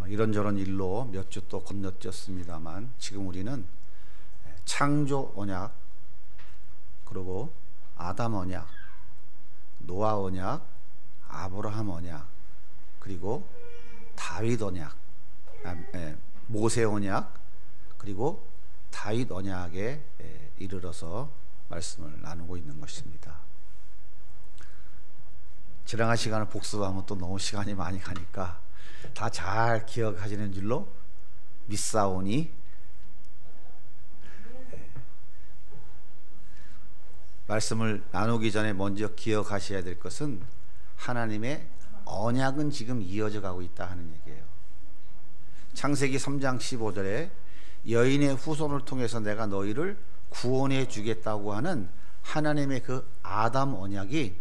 이런저런 일로 몇 주 또 건너뛰었습니다만 지금 우리는 창조 언약, 그리고 아담 언약, 노아 언약, 아브라함 언약, 그리고 다윗 언약, 모세 언약, 그리고 다윗 언약에 이르러서 말씀을 나누고 있는 것입니다. 지나간 시간을 복습하면 또 너무 시간이 많이 가니까 다 잘 기억하시는 줄로 믿사오니, 말씀을 나누기 전에 먼저 기억하셔야 될 것은 하나님의 언약은 지금 이어져 가고 있다 하는 얘기예요. 창세기 3장 15절에 여인의 후손을 통해서 내가 너희를 구원해 주겠다고 하는 하나님의 그 아담 언약이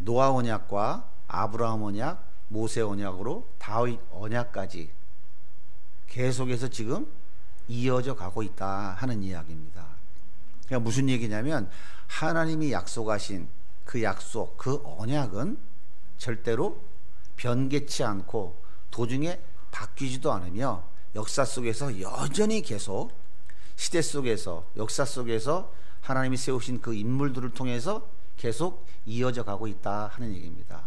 노아 언약과 아브라함 언약, 모세 언약으로 다윗 언약까지 계속해서 지금 이어져 가고 있다 하는 이야기입니다. 그러니까 무슨 얘기냐면 하나님이 약속하신 그 약속, 그 언약은 절대로 변개치 않고 도중에 바뀌지도 않으며 역사 속에서 여전히 계속 시대 속에서, 역사 속에서 하나님이 세우신 그 인물들을 통해서 계속 이어져 가고 있다 하는 얘기입니다.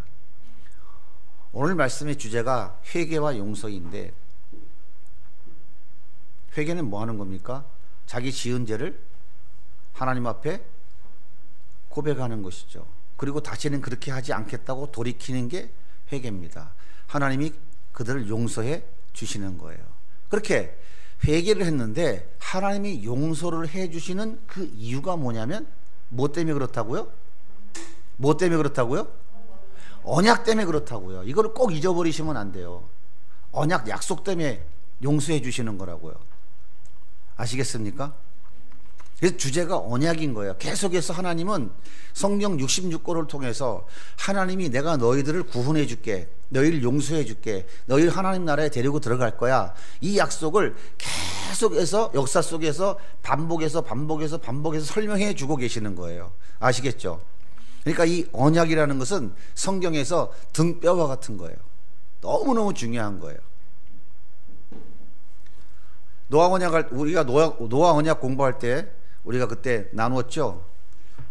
오늘 말씀의 주제가 회개와 용서인데, 회개는 뭐 하는 겁니까? 자기 지은 죄를 하나님 앞에 고백하는 것이죠. 그리고 다시는 그렇게 하지 않겠다고 돌이키는 게 회개입니다. 하나님이 그들을 용서해 주시는 거예요. 그렇게 회개를 했는데 하나님이 용서를 해 주시는 그 이유가 뭐냐면, 뭐 때문에 그렇다고요? 뭐 때문에 그렇다고요? 언약 때문에 그렇다고요. 이거를 꼭 잊어버리시면 안 돼요. 언약, 약속 때문에 용서해 주시는 거라고요. 아시겠습니까? 그래서 주제가 언약인 거예요. 계속해서 하나님은 성경 66권을 통해서 하나님이 내가 너희들을 구원해 줄게, 너희를 용서해 줄게, 너희를 하나님 나라에 데리고 들어갈 거야, 이 약속을 계속해서 역사 속에서 반복해서 설명해 주고 계시는 거예요. 아시겠죠? 그러니까 이 언약이라는 것은 성경에서 등뼈와 같은 거예요. 너무너무 중요한 거예요. 노아 언약을, 우리가 노아 언약 공부할 때 우리가 그때 나누었죠.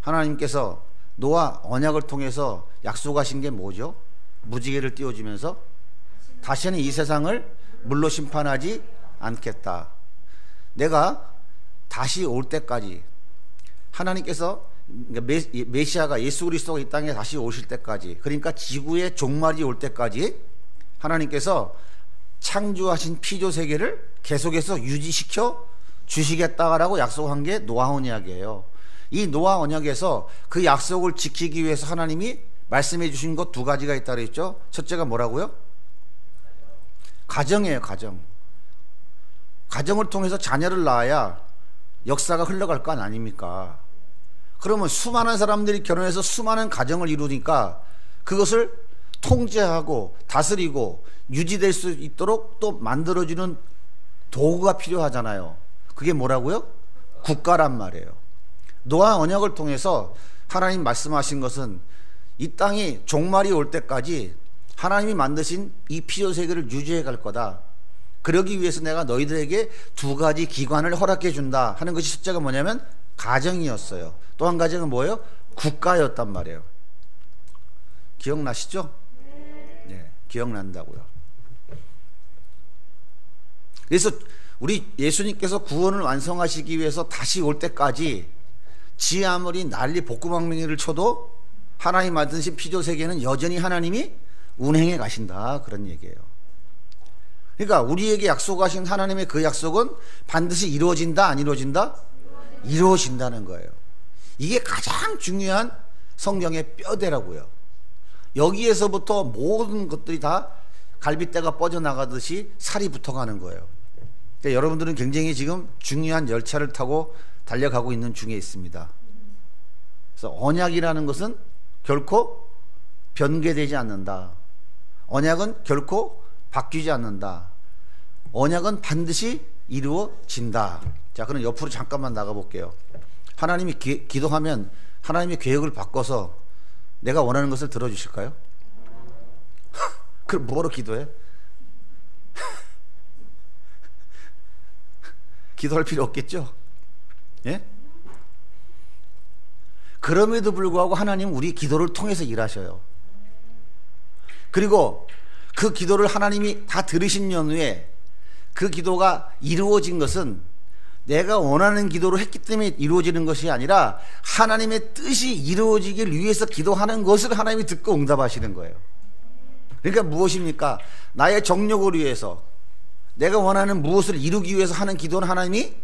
하나님께서 노아 언약을 통해서 약속하신 게 뭐죠? 무지개를 띄워주면서 다시는 이 세상을 물로 심판하지 않겠다. 내가 다시 올 때까지, 하나님께서 메시아가 예수 그리스도가 이 땅에 다시 오실 때까지, 그러니까 지구의 종말이 올 때까지 하나님께서 창조하신 피조 세계를 계속해서 유지시켜 주시겠다라고 약속한 게 노아 언약이에요. 이 노아 언약에서 그 약속을 지키기 위해서 하나님이 말씀해 주신 것 두 가지가 있다고 그랬죠. 첫째가 뭐라고요? 가정이에요. 가정. 가정을 통해서 자녀를 낳아야 역사가 흘러갈 거 아닙니까? 그러면 수많은 사람들이 결혼해서 수많은 가정을 이루니까 그것을 통제하고 다스리고 유지될 수 있도록 또 만들어주는 도구가 필요하잖아요. 그게 뭐라고요? 국가란 말이에요. 노아 언약을 통해서 하나님 말씀하신 것은 이 땅이 종말이 올 때까지 하나님이 만드신 이 피조세계를 유지해 갈 거다. 그러기 위해서 내가 너희들에게 두 가지 기관을 허락해 준다 하는 것이 첫째가 뭐냐면 가정이었어요. 또 한 가지는 뭐예요? 국가였단 말이에요. 기억나시죠? 네, 기억난다고요. 그래서 우리 예수님께서 구원을 완성하시기 위해서 다시 올 때까지 지 아무리 난리 복구망명이를 쳐도 하나님 만드신 피조세계는 여전히 하나님이 운행해 가신다, 그런 얘기예요. 그러니까 우리에게 약속하신 하나님의 그 약속은 반드시 이루어진다, 안 이루어진다? 이루어진다는 거예요. 이게 가장 중요한 성경의 뼈대라고요. 여기에서부터 모든 것들이 다 갈빗대가 뻗어나가듯이 살이 붙어가는 거예요. 그러니까 여러분들은 굉장히 지금 중요한 열차를 타고 달려가고 있는 중에 있습니다. 그래서 언약이라는 것은 결코 변개되지 않는다. 언약은 결코 바뀌지 않는다. 언약은 반드시 이루어진다. 자, 그럼 옆으로 잠깐만 나가볼게요. 하나님이 기도하면 하나님의 계획을 바꿔서 내가 원하는 것을 들어주실까요? 그럼 뭐로 기도해? 기도할 필요 없겠죠? 예? 그럼에도 불구하고 하나님은 우리 기도를 통해서 일하셔요. 그리고 그 기도를 하나님이 다 들으신 연후에 그 기도가 이루어진 것은 내가 원하는 기도를 했기 때문에 이루어지는 것이 아니라 하나님의 뜻이 이루어지길 위해서 기도하는 것을 하나님이 듣고 응답하시는 거예요. 그러니까 무엇입니까? 나의 정욕을 위해서 내가 원하는 무엇을 이루기 위해서 하는 기도는 하나님이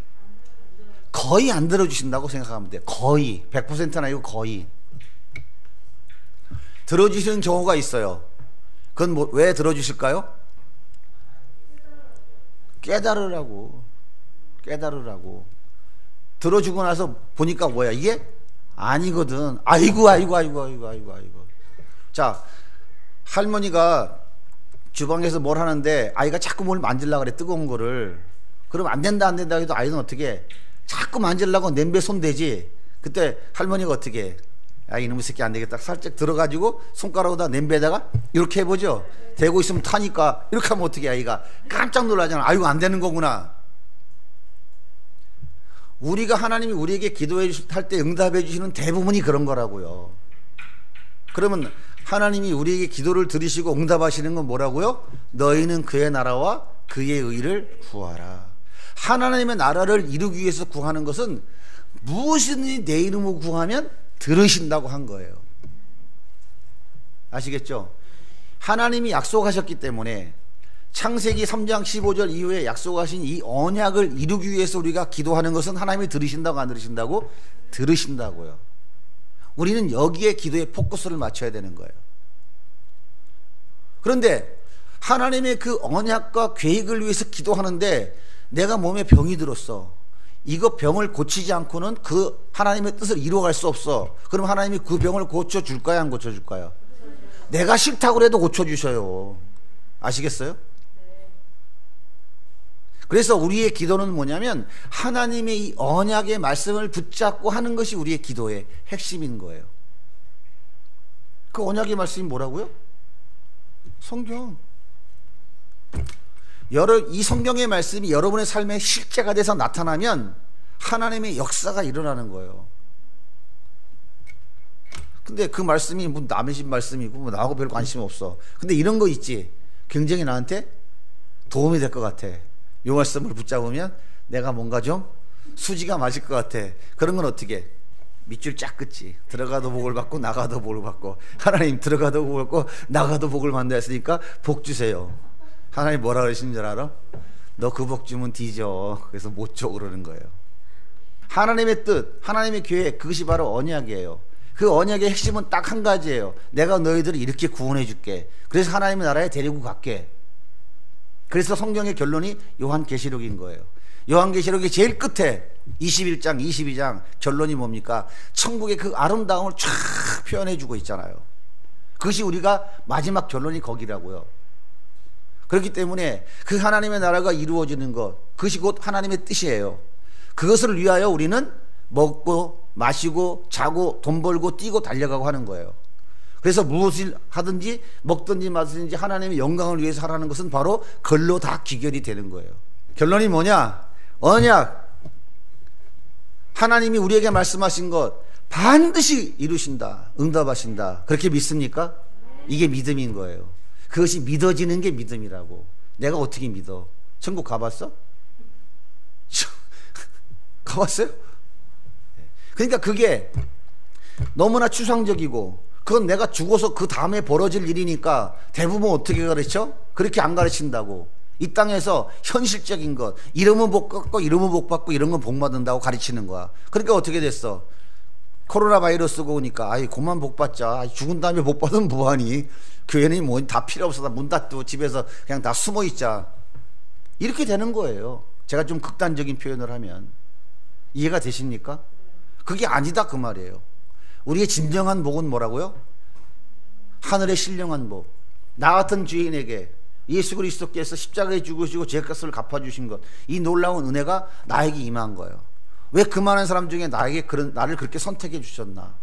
거의 안 들어주신다고 생각하면 돼요. 거의 100%는 아니고 거의 들어주시는 경우가 있어요. 그건 왜 들어주실까요? 깨달으라고 들어주고 나서 보니까 뭐야 이게 아니거든. 아이고. 자, 할머니가 주방에서 뭘 하는데 아이가 자꾸 뭘 만질라 그래, 뜨거운 거를. 그럼 안 된다 해도 아이는 어떻게 해? 자꾸 만질라고 냄비에 손 대지. 그때 할머니가 어떻게 해? 야, 이놈의 새끼 안 되겠다. 살짝 들어가지고 손가락으로 냄비에다가 이렇게 해보죠. 대고 있으면 타니까 이렇게 하면 어떻게 해? 아이가 깜짝 놀라잖아. 아이고, 안 되는 거구나. 우리가 하나님이 우리에게 기도할 때 응답해 주시는 대부분이 그런 거라고요. 그러면 하나님이 우리에게 기도를 들으시고 응답하시는 건 뭐라고요? 너희는 그의 나라와 그의 의를 구하라. 하나님의 나라를 이루기 위해서 구하는 것은 무엇이든지 내 이름으로 구하면 들으신다고 한 거예요. 아시겠죠? 하나님이 약속하셨기 때문에 창세기 3장 15절 이후에 약속하신 이 언약을 이루기 위해서 우리가 기도하는 것은 하나님이 들으신다고 안 들으신다고? 들으신다고요. 우리는 여기에 기도의 포커스를 맞춰야 되는 거예요. 그런데 하나님의 그 언약과 계획을 위해서 기도하는데 내가 몸에 병이 들었어. 이거 병을 고치지 않고는 그 하나님의 뜻을 이루어갈 수 없어. 그럼 하나님이 그 병을 고쳐줄까요? 안 고쳐줄까요? 내가 싫다고 해도 고쳐주셔요. 아시겠어요? 그래서 우리의 기도는 뭐냐면 하나님의 이 언약의 말씀을 붙잡고 하는 것이 우리의 기도의 핵심인 거예요. 그 언약의 말씀이 뭐라고요? 성경. 이 성경의 말씀이 여러분의 삶의 실제가 돼서 나타나면 하나님의 역사가 일어나는 거예요. 근데 그 말씀이 뭐 남의 집 말씀이고 뭐 나하고 별 관심 없어. 근데 이런 거 있지. 굉장히 나한테 도움이 될 것 같아. 이 말씀을 붙잡으면 내가 뭔가 좀 수지가 맞을 것 같아. 그런 건 어떻게 해? 밑줄 쫙 긋지. 들어가도 복을 받고 나가도 복을 받고. 하나님 들어가도 복을 받고 나가도 복을 받는다 했으니까 복 주세요. 하나님 뭐라 그러시는 줄 알아? 너 그 복 주면 뒤져. 그래서 못 줘 그러는 거예요. 하나님의 뜻, 하나님의 계획, 그것이 바로 언약이에요. 그 언약의 핵심은 딱 한 가지예요. 내가 너희들을 이렇게 구원해 줄게. 그래서 하나님의 나라에 데리고 갈게. 그래서 성경의 결론이 요한계시록인 거예요. 요한계시록의 제일 끝에 21장, 22장 결론이 뭡니까? 천국의 그 아름다움을 쫙 표현해 주고 있잖아요. 그것이 우리가 마지막 결론이 거기라고요. 그렇기 때문에 그 하나님의 나라가 이루어지는 것, 그것이 곧 하나님의 뜻이에요. 그것을 위하여 우리는 먹고 마시고 자고 돈 벌고 뛰고 달려가고 하는 거예요. 그래서 무엇을 하든지 먹든지 마시든지 하나님의 영광을 위해서 하라는 것은 바로 그걸로 다 귀결이 되는 거예요. 결론이 뭐냐? 언약. 하나님이 우리에게 말씀하신 것 반드시 이루신다. 응답하신다. 그렇게 믿습니까? 이게 믿음인 거예요. 그것이 믿어지는 게 믿음이라고. 내가 어떻게 믿어? 천국 가봤어? 가봤어요? 그러니까 그게 너무나 추상적이고 그건 내가 죽어서 그 다음에 벌어질 일이니까 대부분 어떻게 가르쳐? 그렇게 안 가르친다고. 이 땅에서 현실적인 것, 이러면 복 받고 이러면 복 받고 이런 건 복 받는다고 가르치는 거야. 그러니까 어떻게 됐어? 코로나 바이러스가 오니까 아이 그만 복 받자. 죽은 다음에 복 받으면 뭐하니? 교회는 뭐 다 필요 없어. 문 닫고 집에서 그냥 다 숨어 있자. 이렇게 되는 거예요. 제가 좀 극단적인 표현을 하면. 이해가 되십니까? 그게 아니다 그 말이에요. 우리의 진정한 복은 뭐라고요? 하늘의 신령한 복. 나 같은 죄인에게 예수 그리스도께서 십자가에 죽으시고 죄값을 갚아주신 것, 이 놀라운 은혜가 나에게 임한 거예요. 왜 그 많은 사람 중에 나를 그렇게 선택해 주셨나?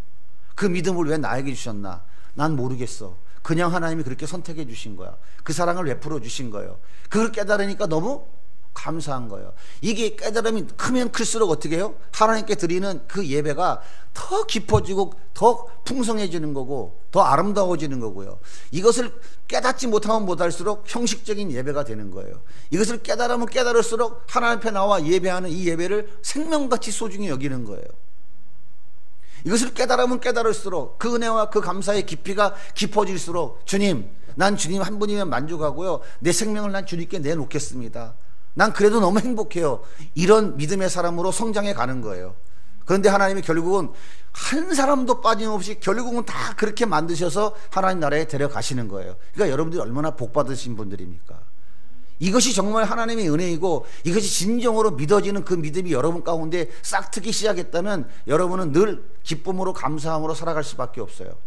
그 믿음을 왜 나에게 주셨나? 난 모르겠어. 그냥 하나님이 그렇게 선택해 주신 거야. 그 사랑을 베풀어 주신 거예요. 그걸 깨달으니까 너무 감사한 거예요. 이게 깨달음이 크면 클수록 어떻게 해요? 하나님께 드리는 그 예배가 더 깊어지고 더 풍성해지는 거고 더 아름다워지는 거고요. 이것을 깨닫지 못하면 못할수록 형식적인 예배가 되는 거예요. 이것을 깨달으면 깨달을수록 하나님 앞에 나와 예배하는 이 예배를 생명같이 소중히 여기는 거예요. 이것을 깨달으면 깨달을수록 그 은혜와 그 감사의 깊이가 깊어질수록 주님, 난 주님 한 분이면 만족하고요. 내 생명을 난 주님께 내놓겠습니다. 난 그래도 너무 행복해요. 이런 믿음의 사람으로 성장해 가는 거예요. 그런데 하나님이 결국은 한 사람도 빠짐없이 결국은 다 그렇게 만드셔서 하나님 나라에 데려가시는 거예요. 그러니까 여러분들이 얼마나 복받으신 분들입니까? 이것이 정말 하나님의 은혜이고 이것이 진정으로 믿어지는 그 믿음이 여러분 가운데 싹트기 시작했다면 여러분은 늘 기쁨으로 감사함으로 살아갈 수밖에 없어요.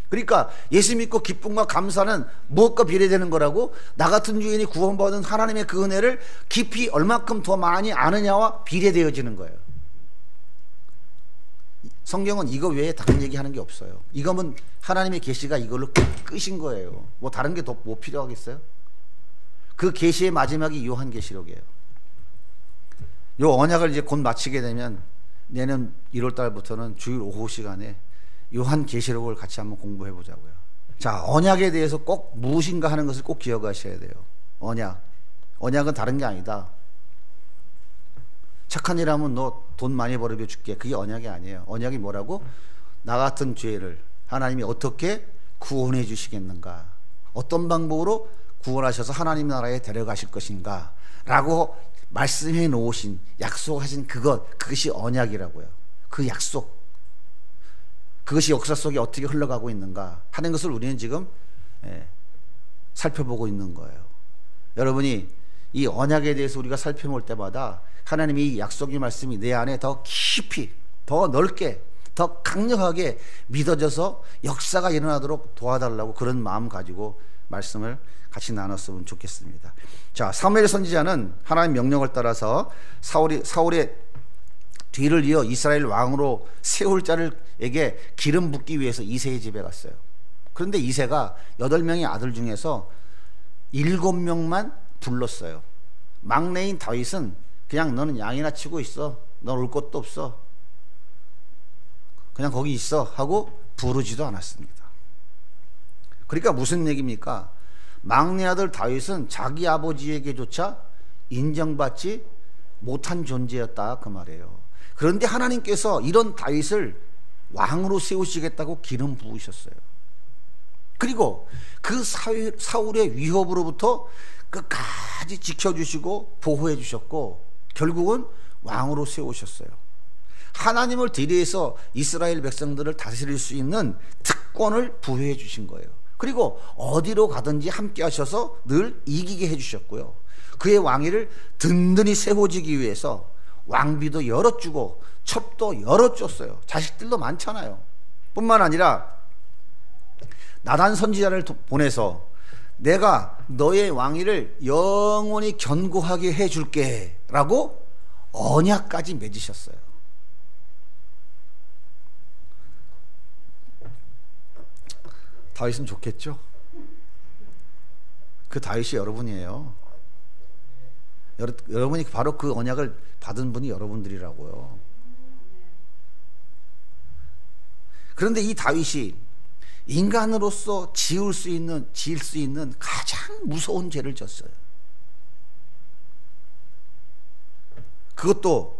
그러니까 예수 믿고 기쁨과 감사는 무엇과 비례되는 거라고? 나 같은 주인이 구원받은 하나님의 그 은혜를 깊이 얼마큼 더 많이 아느냐와 비례되어지는 거예요. 성경은 이거 외에 다른 얘기하는 게 없어요. 이거면 하나님의 계시가 이걸로 끝인 거예요. 뭐 다른 게 더 뭐 필요하겠어요? 그 계시의 마지막이 요한계시록이에요. 요 언약을 이제 곧 마치게 되면 내년 1월 달부터는 주일 오후 시간에 요한계시록을 같이 한번 공부해 보자고요. 자, 언약에 대해서 꼭 무엇인가 하는 것을 꼭 기억하셔야 돼요. 언약은 다른 게 아니다. 착한 일 하면 너 돈 많이 벌어줘 줄게. 그게 언약이 아니에요. 언약이 뭐라고? 나 같은 죄를 하나님이 어떻게 구원해 주시겠는가? 어떤 방법으로 구원하셔서 하나님 나라에 데려가실 것인가? 라고 말씀해 놓으신, 약속하신 그것이 언약이라고요. 그 약속. 그것이 역사 속에 어떻게 흘러가고 있는가 하는 것을 우리는 지금 살펴보고 있는 거예요. 여러분이 이 언약에 대해서 우리가 살펴볼 때마다 하나님이 이 약속의 말씀이 내 안에 더 깊이, 더 넓게, 더 강력하게 믿어져서 역사가 일어나도록 도와달라고 그런 마음 가지고 말씀을 같이 나눴으면 좋겠습니다. 자, 사무엘 선지자는 하나님 명령을 따라서 사울의 뒤를 이어 이스라엘 왕으로 세울 자를에게 기름 붓기 위해서 이새의 집에 갔어요. 그런데 이새가 8명의 아들 중에서 7명만 불렀어요. 막내인 다윗은 그냥 너는 양이나 치고 있어. 넌 올 것도 없어. 그냥 거기 있어 하고 부르지도 않았습니다. 그러니까 무슨 얘기입니까? 막내 아들 다윗은 자기 아버지에게조차 인정받지 못한 존재였다 그 말이에요. 그런데 하나님께서 이런 다윗을 왕으로 세우시겠다고 기름 부으셨어요. 그리고 그 사울의 위협으로부터 끝까지 지켜주시고 보호해 주셨고 결국은 왕으로 세우셨어요. 하나님을 대리해서 이스라엘 백성들을 다스릴 수 있는 특권을 부여해 주신 거예요. 그리고 어디로 가든지 함께 하셔서 늘 이기게 해주셨고요. 그의 왕위를 든든히 세워지기 위해서 왕비도 열어주고 첩도 열어줬어요. 자식들도 많잖아요. 뿐만 아니라 나단 선지자를 보내서 내가 너의 왕위를 영원히 견고하게 해줄게 라고 언약까지 맺으셨어요. 다윗은 좋겠죠? 그 다윗이 여러분이에요. 여러분이 바로 그 언약을 받은 분이 여러분들이라고요. 그런데 이 다윗이 인간으로서 지을 수 있는 가장 무서운 죄를 졌어요. 그것도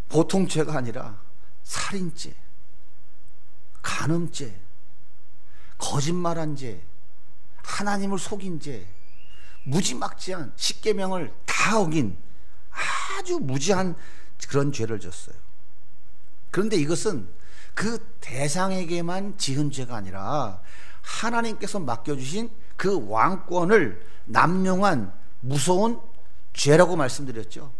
보통 죄가 아니라 살인죄, 간음죄, 거짓말한 죄, 하나님을 속인 죄, 무지막지한 십계명을 다 어긴 아주 무지한 그런 죄를 졌어요. 그런데 이것은 그 대상에게만 지은 죄가 아니라 하나님께서 맡겨주신 그 왕권을 남용한 무서운 죄라고 말씀드렸죠.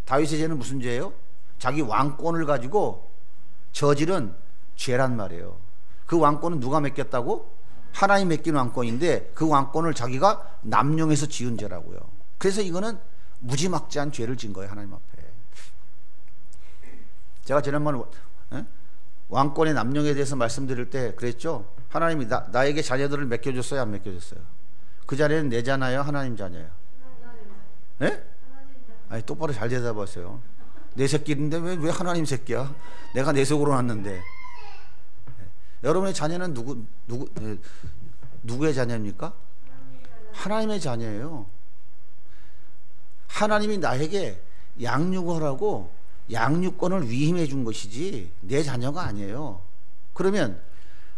다윗의 죄는 무슨 죄예요? 자기 왕권을 가지고 저지른 죄란 말이에요. 그 왕권은 누가 맡겼다고? 하나님 맡긴 왕권인데 그 왕권을 자기가 남용해서 지은 죄라고요. 그래서 이거는 무지막지한 죄를 진 거예요. 하나님 앞에. 제가 지난번에 왕권의 남용에 대해서 말씀드릴 때 그랬죠. 하나님이 나에게 자녀들을 맡겨줬어요? 안 맡겨줬어요? 그 자녀는 내 자녀예요? 하나님 자녀예요? 예? 아니 똑바로 잘 대답하세요. 내 새끼인데 왜 하나님 새끼야? 내가 내 속으로 났는데. 여러분의 자녀는 누구의 자녀입니까? 하나님의 자녀예요. 하나님이 나에게 양육하라고 양육권을 위임해 준 것이지 내 자녀가 아니에요. 그러면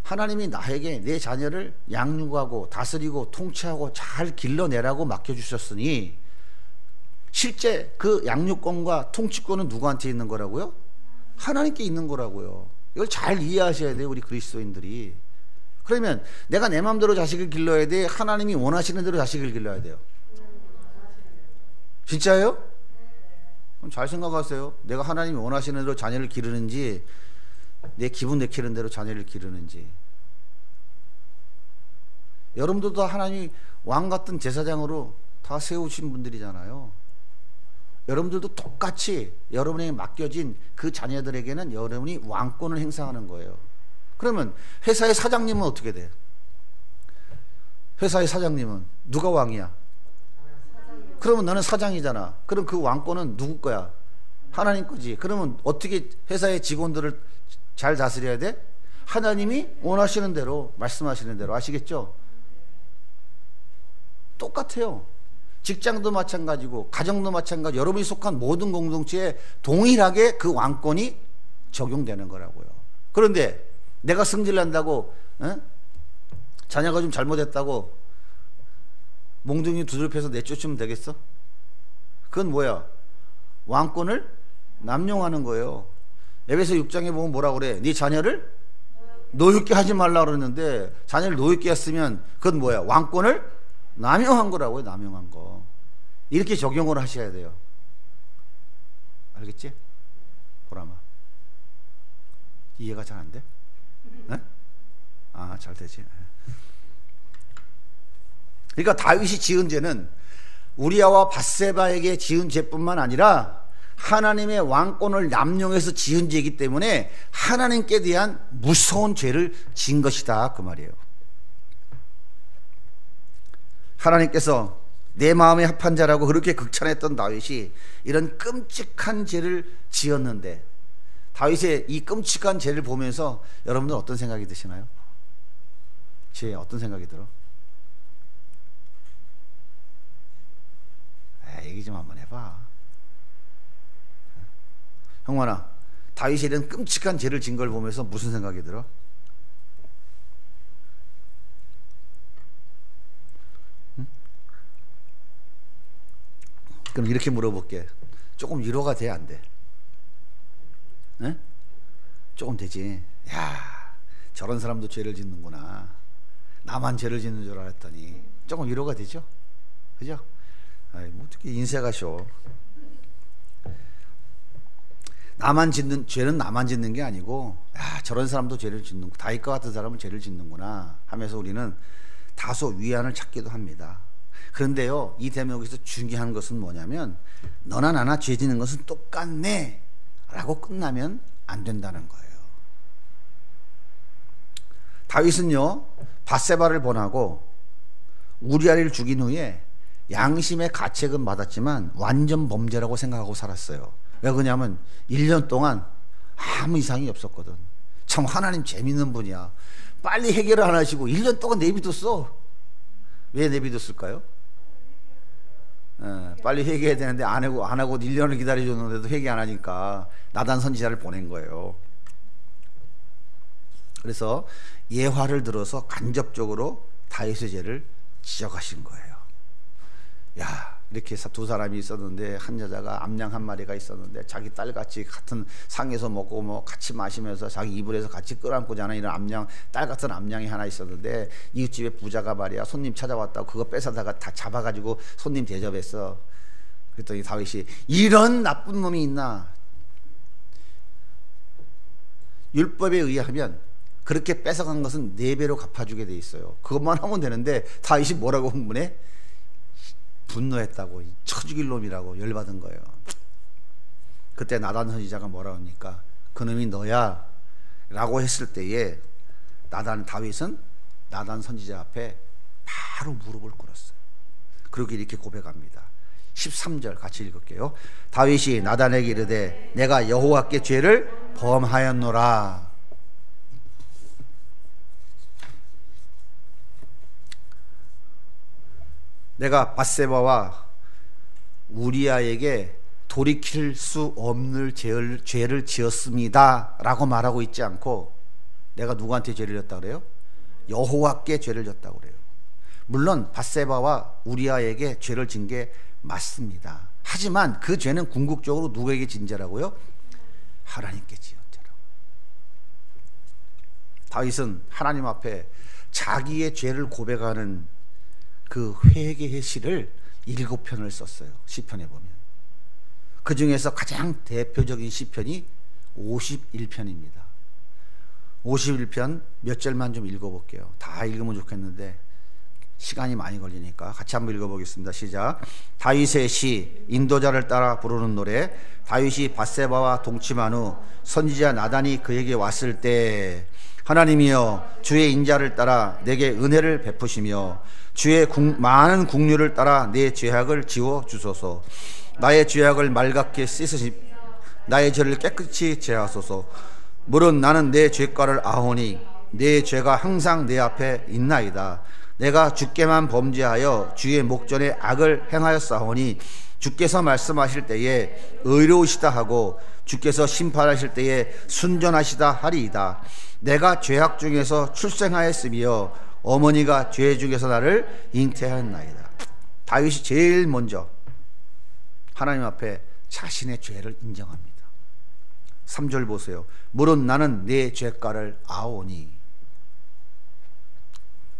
하나님이 나에게 내 자녀를 양육하고 다스리고 통치하고 잘 길러내라고 맡겨주셨으니 실제 그 양육권과 통치권은 누구한테 있는 거라고요? 하나님께 있는 거라고요. 이걸 잘 이해하셔야 돼요, 우리 그리스도인들이. 그러면 내가 내 마음대로 자식을 길러야 돼? 하나님이 원하시는 대로 자식을 길러야 돼요? 진짜예요? 그럼 잘 생각하세요. 내가 하나님이 원하시는 대로 자녀를 기르는지 내 기분 내키는 대로 자녀를 기르는지. 여러분들도 다 하나님이 왕 같은 제사장으로 다 세우신 분들이잖아요. 여러분들도 똑같이 여러분에게 맡겨진 그 자녀들에게는 여러분이 왕권을 행사하는 거예요. 그러면 회사의 사장님은 어떻게 돼? 회사의 사장님은 누가 왕이야? 그러면 너는 사장이잖아. 그럼 그 왕권은 누구 거야? 하나님 거지. 그러면 어떻게 회사의 직원들을 잘 다스려야 돼? 하나님이 원하시는 대로, 말씀하시는 대로. 아시겠죠? 똑같아요. 직장도 마찬가지고 가정도 마찬가지. 여러분이 속한 모든 공동체에 동일하게 그 왕권이 적용되는 거라고요. 그런데 내가 승질난다고 자녀가 좀 잘못했다고 몽둥이 두들펴서 내쫓으면 되겠어? 그건 뭐야? 왕권을 남용하는 거예요. 에베소 6장에 보면 뭐라 그래? 네 자녀를 노엽게 하지 말라 그러는데 자녀를 노엽게 했으면 그건 뭐야? 왕권을 남용한 거라고요. 남용한 거. 이렇게 적용을 하셔야 돼요. 알겠지? 보라마. 이해가 잘 안 돼? 네? 아, 잘 되지. 그러니까 다윗이 지은 죄는 우리아와 밧세바에게 지은 죄뿐만 아니라 하나님의 왕권을 남용해서 지은 죄이기 때문에 하나님께 대한 무서운 죄를 지은 것이다, 그 말이에요. 하나님께서 내 마음에 합한 자라고 그렇게 극찬했던 다윗이 이런 끔찍한 죄를 지었는데, 다윗의 이 끔찍한 죄를 보면서 여러분들 어떤 생각이 드시나요? 죄 어떤 생각이 들어? 얘기 좀 한번 해봐. 형만아, 다윗이 이런 끔찍한 죄를 진 걸 보면서 무슨 생각이 들어? 그럼 이렇게 물어볼게. 조금 위로가 돼, 안 돼? 네? 조금 되지. 야, 저런 사람도 죄를 짓는구나. 나만 죄를 짓는 줄 알았더니 조금 위로가 되죠? 그죠? 아이, 뭐 어떻게 인색하셔. 나만 짓는 죄는 나만 짓는 게 아니고, 야, 저런 사람도 죄를 짓는, 다윗과 같은 사람은 죄를 짓는구나 하면서 우리는 다소 위안을 찾기도 합니다. 그런데요, 이 대목에서 중요한 것은 뭐냐면 너나 나나 죄 짓는 것은 똑같네 라고 끝나면 안 된다는 거예요. 다윗은요, 밧세바를 번하고 우리아를 죽인 후에 양심의 가책은 받았지만 완전 범죄라고 생각하고 살았어요. 왜 그러냐면 1년 동안 아무 이상이 없었거든. 참 하나님 재밌는 분이야. 빨리 해결을 안 하시고 1년 동안 내비뒀어. 왜 내비뒀을까요? 빨리 회개해야 되는데 안 하고 1년을 기다려줬는데도 회개 안 하니까 나단 선지자를 보낸 거예요. 그래서 예화를 들어서 간접적으로 다윗의 죄를 지적하신 거예요. 야, 이렇게 두 사람이 있었는데 한 여자가 암양 한 마리가 있었는데 자기 딸같이 같은 상에서 먹고 뭐 같이 마시면서 자기 이불에서 같이 끌어안고 자는 이런 암양, 딸 같은 암양이 하나 있었는데 이웃집에 부자가 말이야 손님 찾아왔다고 그거 뺏어다가 다 잡아가지고 손님 대접했어. 그랬더니 다윗이 이런 나쁜 놈이 있나. 율법에 의하면 그렇게 뺏어간 것은 4배로 갚아주게 돼 있어요. 그것만 하면 되는데 다윗이 뭐라고 흥분해? 분노했다고. 쳐죽일 놈이라고 열받은 거예요. 그때 나단 선지자가 뭐라고 합니까? 그놈이 너야 라고 했을 때에 다윗은 나단 선지자 앞에 바로 무릎을 꿇었어요. 그리고 이렇게 고백합니다. 13절 같이 읽을게요. 다윗이 나단에게 이르되 내가 여호와께 죄를 범하였노라. 내가 밧세바와 우리아에게 돌이킬 수 없는 죄를 지었습니다 라고 말하고 있지 않고, 내가 누구한테 죄를 졌다 그래요? 여호와께 죄를 졌다고 그래요. 물론 밧세바와 우리아에게 죄를 진 게 맞습니다. 하지만 그 죄는 궁극적으로 누구에게 진 죄라고요? 하나님께 지은 죄라고. 다윗은 하나님 앞에 자기의 죄를 고백하는 그 회개의 시를 7편을 썼어요. 시편에 보면. 그 중에서 가장 대표적인 시편이 51편입니다. 51편 몇 절만 좀 읽어볼게요. 다 읽으면 좋겠는데 시간이 많이 걸리니까 같이 한번 읽어보겠습니다. 시작. 다윗의 시, 인도자를 따라 부르는 노래. 다윗이 밧세바와 동침한 후 선지자 나단이 그에게 왔을 때, 하나님이여 주의 인자를 따라 내게 은혜를 베푸시며 주의 많은 국류를 따라 내 죄악을 지워 주소서. 나의 죄악을 맑게 씻으시, 나의 죄를 깨끗이 제하소서. 물은 나는 내 죄가를 아오니 내 죄가 항상 내 앞에 있나이다. 내가 주께만 범죄하여 주의 목전에 악을 행하였사오니 주께서 말씀하실 때에 의로우시다 하고 주께서 심판하실 때에 순전하시다 하리이다. 내가 죄악 중에서 출생하였으며 어머니가 죄 중에서 나를 잉태하였나이다. 다윗이 제일 먼저 하나님 앞에 자신의 죄를 인정합니다. 3절 보세요. 물은 나는 내 죄가를 아오니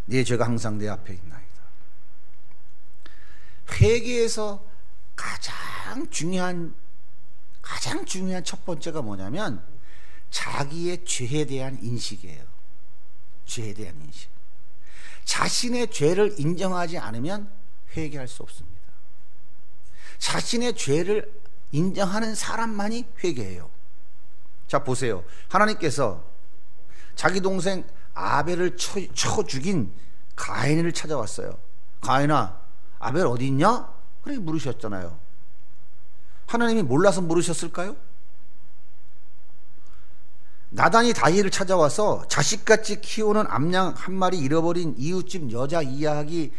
내 죄가 항상 내 앞에 있나이다. 회개에서 가장 중요한 첫 번째가 뭐냐면 자기의 죄에 대한 인식이에요. 죄에 대한 인식. 자신의 죄를 인정하지 않으면 회개할 수 없습니다. 자신의 죄를 인정하는 사람만이 회개해요. 자, 보세요. 하나님께서 자기 동생 아벨을 쳐 죽인 가인을 찾아왔어요. 가인아, 아벨 어디 있냐? 그렇게 물으셨잖아요. 하나님이 몰라서 물으셨을까요? 나단이 다윗을 찾아와서 자식같이 키우는 암양 한 마리 잃어버린 이웃집 여자 이야기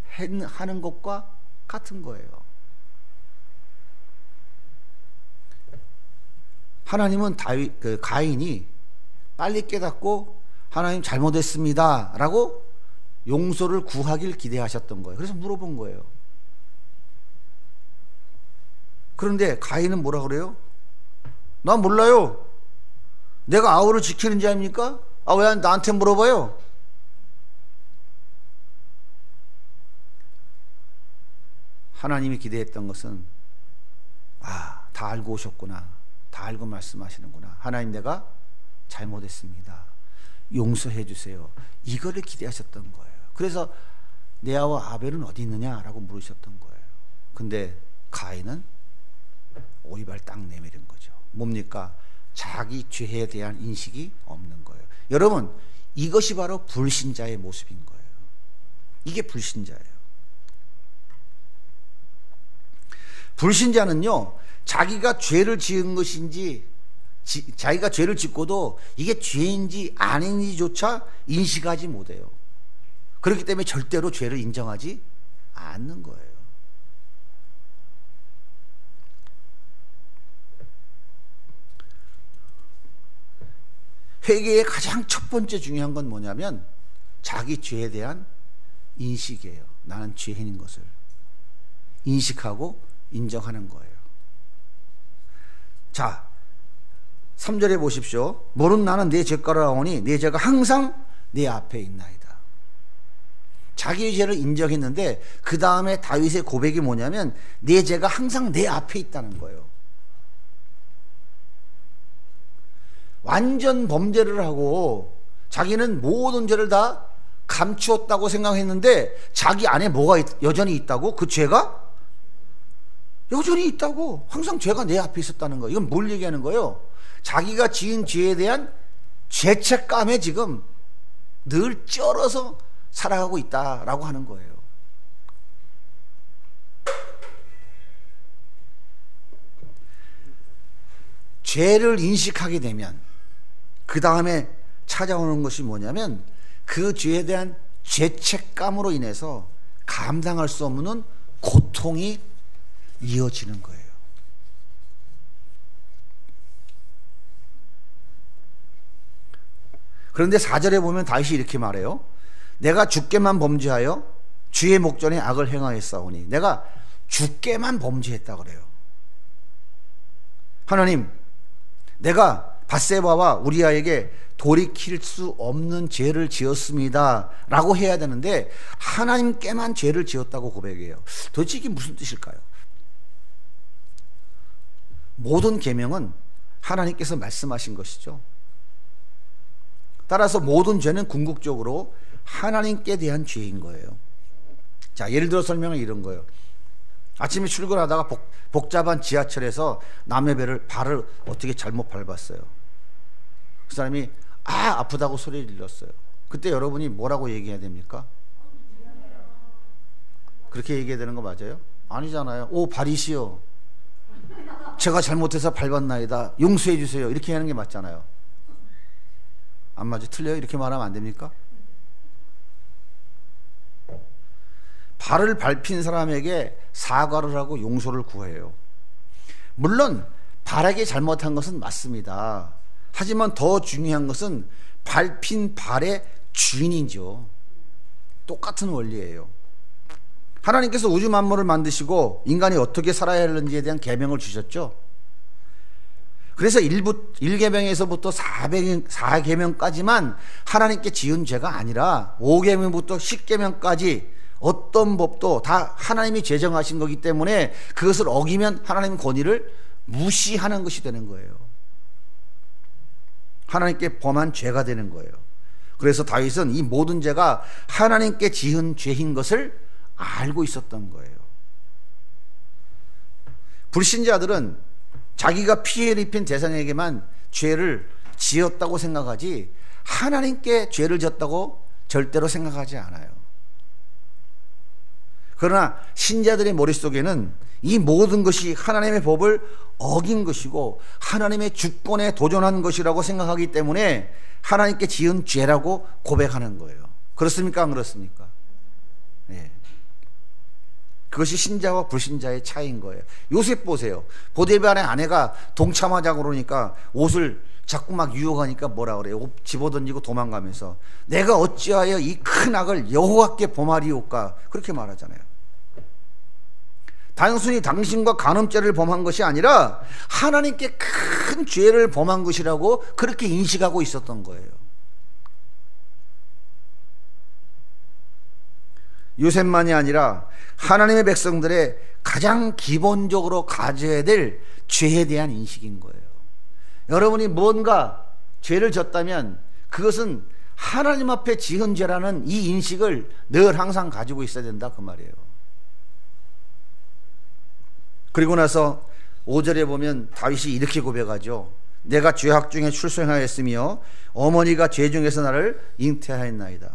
하는 것과 같은 거예요. 하나님은 가인이 빨리 깨닫고 하나님 잘못했습니다 라고 용서를 구하길 기대하셨던 거예요. 그래서 물어본 거예요. 그런데 가인은 뭐라 그래요? 나 몰라요. 내가 아우를 지키는 자입니까? 왜 나한테 물어봐요? 하나님이 기대했던 것은 다 알고 오셨구나. 다 알고 말씀하시는구나. 하나님, 내가 잘못했습니다. 용서해 주세요. 이거를 기대하셨던 거예요. 그래서 네아와 아벨은 어디 있느냐라고 물으셨던 거예요. 근데 가인은 오이발 딱 내밀은 거죠. 뭡니까? 자기 죄에 대한 인식이 없는 거예요. 여러분, 이것이 바로 불신자의 모습인 거예요. 이게 불신자예요. 불신자는요, 자기가 죄를 지은 것인지 자기가 죄를 짓고도 이게 죄인지 아닌지조차 인식하지 못해요. 그렇기 때문에 절대로 죄를 인정하지 않는 거예요. 회개의 가장 첫 번째 중요한 건 뭐냐면 자기 죄에 대한 인식이에요. 나는 죄인인 것을 인식하고 인정하는 거예요. 자, 3절에 보십시오. 모른 나는 내 죄가를 아오니 내 죄가 항상 내 앞에 있나이다. 자기의 죄를 인정했는데 그 다음에 다윗의 고백이 뭐냐면 내 죄가 항상 내 앞에 있다는 거예요. 완전 범죄를 하고 자기는 모든 죄를 다 감추었다고 생각했는데 자기 안에 뭐가 여전히 있다고? 그 죄가 여전히 있다고. 항상 죄가 내 앞에 있었다는 거예요. 이건 뭘 얘기하는 거예요? 자기가 지은 죄에 대한 죄책감에 지금 늘 쩔어서 살아가고 있다라고 하는 거예요. 죄를 인식하게 되면 그 다음에 찾아오는 것이 뭐냐면 그 죄에 대한 죄책감으로 인해서 감당할 수 없는 고통이 이어지는 거예요. 그런데 4절에 보면 다윗이 이렇게 말해요. 내가 주께만 범죄하여 주의 목전에 악을 행하였사오니. 내가 주께만 범죄했다 그래요. 하나님, 내가 밧세바와 우리아에게 돌이킬 수 없는 죄를 지었습니다 라고 해야 되는데 하나님께만 죄를 지었다고 고백해요. 도대체 이게 무슨 뜻일까요? 모든 계명은 하나님께서 말씀하신 것이죠. 따라서 모든 죄는 궁극적으로 하나님께 대한 죄인 거예요. 자, 예를 들어 설명은 이런 거예요. 아침에 출근하다가 복잡한 지하철에서 남의 발을 어떻게 잘못 밟았어요. 그 사람이 아프다고 소리를 질렀어요. 그때 여러분이 뭐라고 얘기해야 됩니까? 그렇게 얘기해야 되는 거 맞아요? 아니잖아요. 오, 발이시여, 제가 잘못해서 밟았나이다, 용서해 주세요, 이렇게 하는 게 맞잖아요. 안 맞아요? 틀려요? 이렇게 말하면 안 됩니까? 발을 밟힌 사람에게 사과를 하고 용서를 구해요. 물론 발에게 잘못한 것은 맞습니다. 하지만 더 중요한 것은 밟힌 발의 주인이죠. 똑같은 원리예요. 하나님께서 우주 만물을 만드시고 인간이 어떻게 살아야 하는지에 대한 계명을 주셨죠. 그래서 1계명에서부터 4계명까지만 하나님께 지은 죄가 아니라 5계명부터 10계명까지 어떤 법도 다 하나님이 제정하신 거기 때문에 그것을 어기면 하나님의 권위를 무시하는 것이 되는 거예요. 하나님께 범한 죄가 되는 거예요. 그래서 다윗은 이 모든 죄가 하나님께 지은 죄인 것을 알고 있었던 거예요. 불신자들은 자기가 피해를 입힌 대상에게만 죄를 지었다고 생각하지 하나님께 죄를 졌다고 절대로 생각하지 않아요. 그러나 신자들의 머릿속에는 이 모든 것이 하나님의 법을 어긴 것이고 하나님의 주권에 도전한 것이라고 생각하기 때문에 하나님께 지은 죄라고 고백하는 거예요. 그렇습니까? 안 그렇습니까? 네. 그것이 신자와 불신자의 차이인 거예요. 요셉 보세요. 보디발의 아내가 동참하자고 그러니까 옷을 자꾸 막 유혹하니까 뭐라 그래요? 옷 집어던지고 도망가면서 내가 어찌하여 이 큰 악을 여호와께 범하리오까, 그렇게 말하잖아요. 단순히 당신과 간음죄를 범한 것이 아니라 하나님께 큰 죄를 범한 것이라고 그렇게 인식하고 있었던 거예요. 요셉만이 아니라 하나님의 백성들의 가장 기본적으로 가져야 될 죄에 대한 인식인 거예요. 여러분이 뭔가 죄를 졌다면 그것은 하나님 앞에 지은 죄라는 이 인식을 늘 항상 가지고 있어야 된다, 그 말이에요. 그리고 나서 5절에 보면 다윗이 이렇게 고백하죠. 내가 죄악 중에 출생하였으며 어머니가 죄 중에서 나를 잉태하였나이다.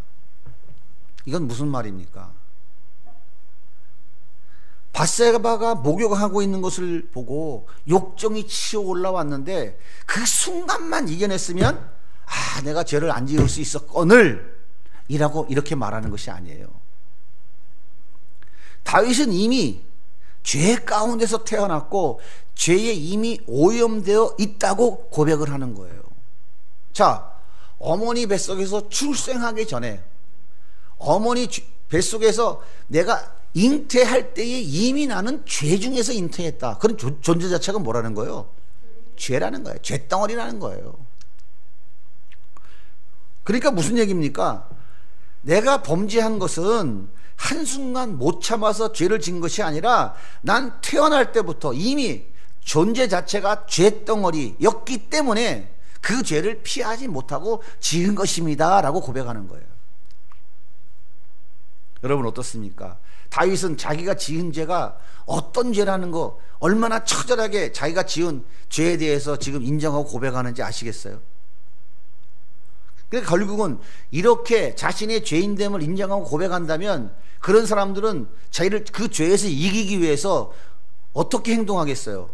이건 무슨 말입니까? 밧세바가 목욕하고 있는 것을 보고 욕정이 치어 올라왔는데 그 순간만 이겨냈으면 내가 죄를 안 지을 수 있었거늘 이라고 이렇게 말하는 것이 아니에요. 다윗은 이미 죄 가운데서 태어났고 죄에 이미 오염되어 있다고 고백을 하는 거예요. 자, 어머니 뱃속에서 출생하기 전에 어머니 뱃속에서 내가 잉태할 때에 이미 나는 죄 중에서 잉태했다. 그런 존재 자체가 뭐라는 거예요? 죄라는 거예요. 죄덩어리라는 거예요. 그러니까 무슨 얘기입니까? 내가 범죄한 것은 한순간 못 참아서 죄를 진 것이 아니라 난 태어날 때부터 이미 존재 자체가 죄덩어리였기 때문에 그 죄를 피하지 못하고 지은 것입니다 라고 고백하는 거예요. 여러분 어떻습니까? 다윗은 자기가 지은 죄가 어떤 죄라는 거, 얼마나 처절하게 자기가 지은 죄에 대해서 지금 인정하고 고백하는지 아시겠어요? 그러니까 결국은 이렇게 자신의 죄인됨을 인정하고 고백한다면 그런 사람들은 자기를 그 죄에서 이기기 위해서 어떻게 행동하겠어요?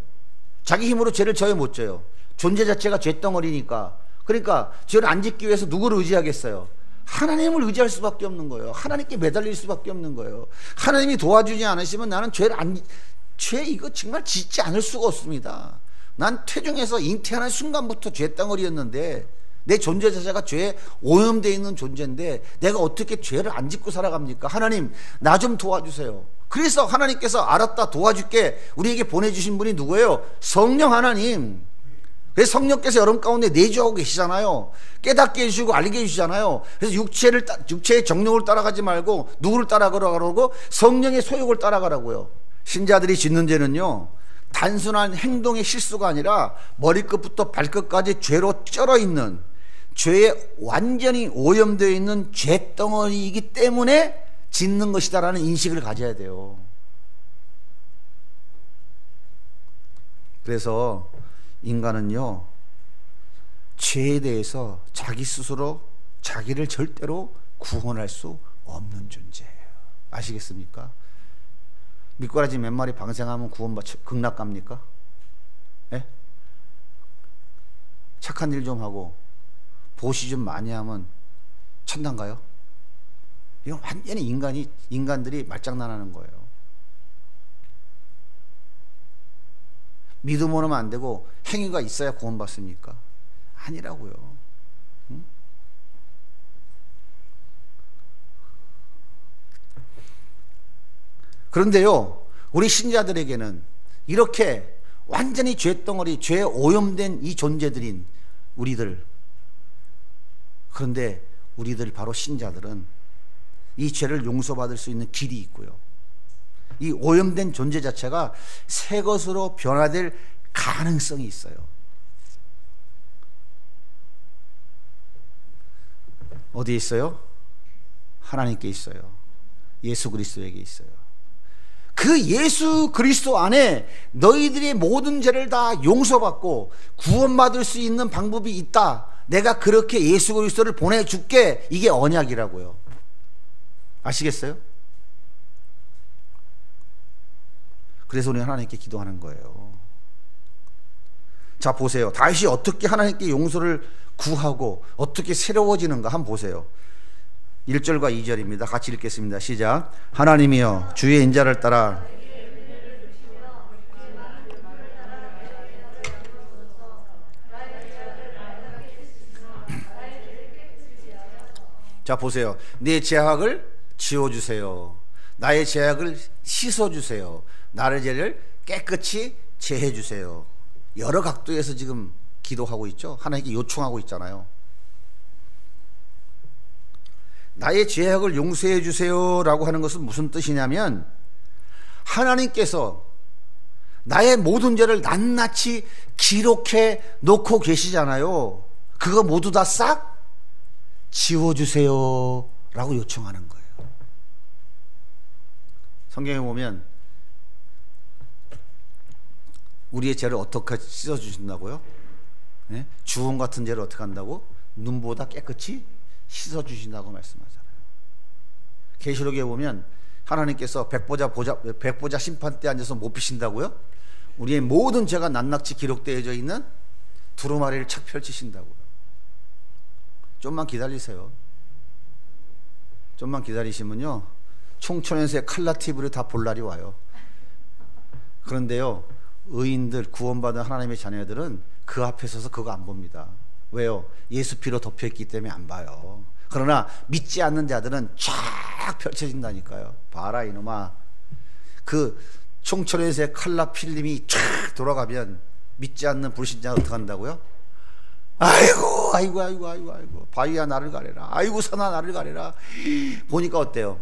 자기 힘으로 죄를 져요, 못 져요? 존재 자체가 죄덩어리니까. 그러니까 죄를 안 짓기 위해서 누구를 의지하겠어요? 하나님을 의지할 수밖에 없는 거예요. 하나님께 매달릴 수밖에 없는 거예요. 하나님이 도와주지 않으시면 나는 죄 이거 정말 짓지 않을 수가 없습니다. 난 태중에서 잉태하는 순간부터 죄덩어리였는데 내 존재 자체가 죄에 오염되어 있는 존재인데 내가 어떻게 죄를 안 짓고 살아갑니까? 하나님 나 좀 도와주세요. 그래서 하나님께서 알았다 도와줄게 우리에게 보내주신 분이 누구예요? 성령 하나님. 그래서 성령께서 여러분 가운데 내주하고 계시잖아요. 깨닫게 해주시고 알게 해주시잖아요. 그래서 육체의 정욕을 따라가지 말고 누구를 따라가라고? 성령의 소욕을 따라가라고요. 신자들이 짓는 죄는요 단순한 행동의 실수가 아니라 머리끝부터 발끝까지 죄로 쩔어있는, 죄에 완전히 오염되어 있는 죄덩어리이기 때문에 짓는 것이다라는 인식을 가져야 돼요. 그래서 인간은요 죄에 대해서 자기 스스로 자기를 절대로 구원할 수 없는 존재예요. 아시겠습니까? 미꾸라지 몇 마리 방생하면 극락갑니까? 예? 착한 일 좀 하고 보시 좀 많이 하면 천당가요? 이건 완전히 인간들이 말장난하는 거예요. 믿음으로는 안 되고 행위가 있어야 구원받습니까? 아니라고요. 응? 그런데요 우리 신자들에게는 이렇게 완전히 죄덩어리, 죄에 오염된 이 존재들인 우리들, 그런데 우리들 바로 신자들은 이 죄를 용서받을 수 있는 길이 있고요 이 오염된 존재 자체가 새 것으로 변화될 가능성이 있어요. 어디에 있어요? 하나님께 있어요. 예수 그리스도에게 있어요. 그 예수 그리스도 안에 너희들의 모든 죄를 다 용서받고 구원받을 수 있는 방법이 있다. 내가 그렇게 예수 그리스도를 보내줄게. 이게 언약이라고요. 아시겠어요? 그래서 우리는 하나님께 기도하는 거예요. 자 보세요. 다윗이 어떻게 하나님께 용서를 구하고 어떻게 새로워지는가 한번 보세요. 1절과 2절입니다. 같이 읽겠습니다. 시작. 하나님이여 주의 인자를 따라 자 보세요. 내 죄악을 지워주세요. 나의 죄악을 씻어주세요. 나의 죄를 깨끗이 제해주세요. 여러 각도에서 지금 기도하고 있죠. 하나님께 요청하고 있잖아요. 나의 죄악을 용서해 주세요 라고 하는 것은 무슨 뜻이냐면 하나님께서 나의 모든 죄를 낱낱이 기록해 놓고 계시잖아요. 그거 모두 다 싹 지워주세요 라고 요청하는 거예요. 성경에 보면 우리의 죄를 어떻게 씻어주신다고요? 네? 주홍 같은 죄를 어떻게 한다고? 눈보다 깨끗이 씻어주신다고 말씀하잖아요. 계시록에 보면 하나님께서 백보자 심판대에 앉아서 못 비신다고요? 우리의 모든 죄가 낱낱이 기록되어져 있는 두루마리를 착 펼치신다고요. 좀만 기다리세요. 좀만 기다리시면요 총천연세 칼라티브를 다 볼 날이 와요. 그런데요 의인들, 구원받은 하나님의 자녀들은 그 앞에 서서 그거 안 봅니다. 왜요? 예수 피로 덮여있기 때문에 안 봐요. 그러나 믿지 않는 자들은 쫙 펼쳐진다니까요. 봐라 이놈아. 그 총천연세 칼라 필름이 쫙 돌아가면 믿지 않는 불신자는 어떻게 한다고요? 아이고 바위야 나를 가래라. 아이고 산아 나를 가래라. 보니까 어때요?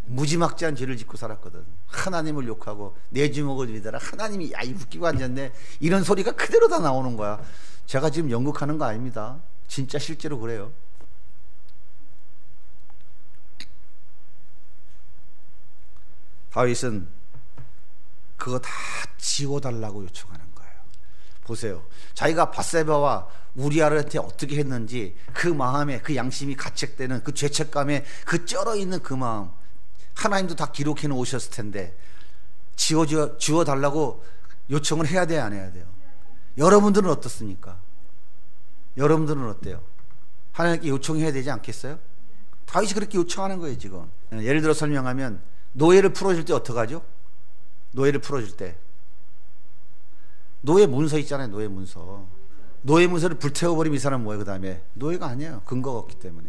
무지막지한 죄를 짓고 살았거든. 하나님을 욕하고 내 주먹을 믿어라. 하나님이 야 이 웃기고 앉았네. 이런 소리가 그대로 다 나오는 거야. 제가 지금 연극하는 거 아닙니다. 진짜 실제로 그래요. 다윗은 그거 다 지워달라고 요청하는 거예요. 보세요. 자기가 밧세바와 우리아한테 어떻게 했는지 그 마음에 그 양심이 가책되는 그 죄책감에 그 쩔어있는 그 마음, 하나님도 다 기록해 놓으셨을 텐데 지워달라고 요청을 해야 돼요, 안 해야 돼요? 여러분들은 어떻습니까? 여러분들은 어때요? 하나님께 요청해야 되지 않겠어요? 다윗이 그렇게 요청하는 거예요 지금. 예를 들어 설명하면 노예를 풀어줄 때 어떡하죠? 노예를 풀어줄 때 노예 문서 있잖아요. 노예 문서. 노예 문서를 불태워버리면 이 사람 뭐예요? 그 다음에 노예가 아니에요. 근거가 없기 때문에.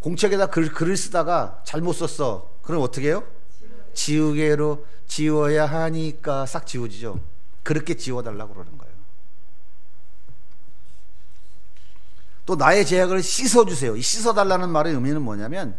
공책에다 글을 쓰다가 잘못 썼어. 그럼 어떻게 해요? 지우개로 지워야 하니까 싹 지워지죠. 그렇게 지워달라고 그러는 거예요. 또 나의 죄악을 씻어주세요. 이 씻어달라는 말의 의미는 뭐냐면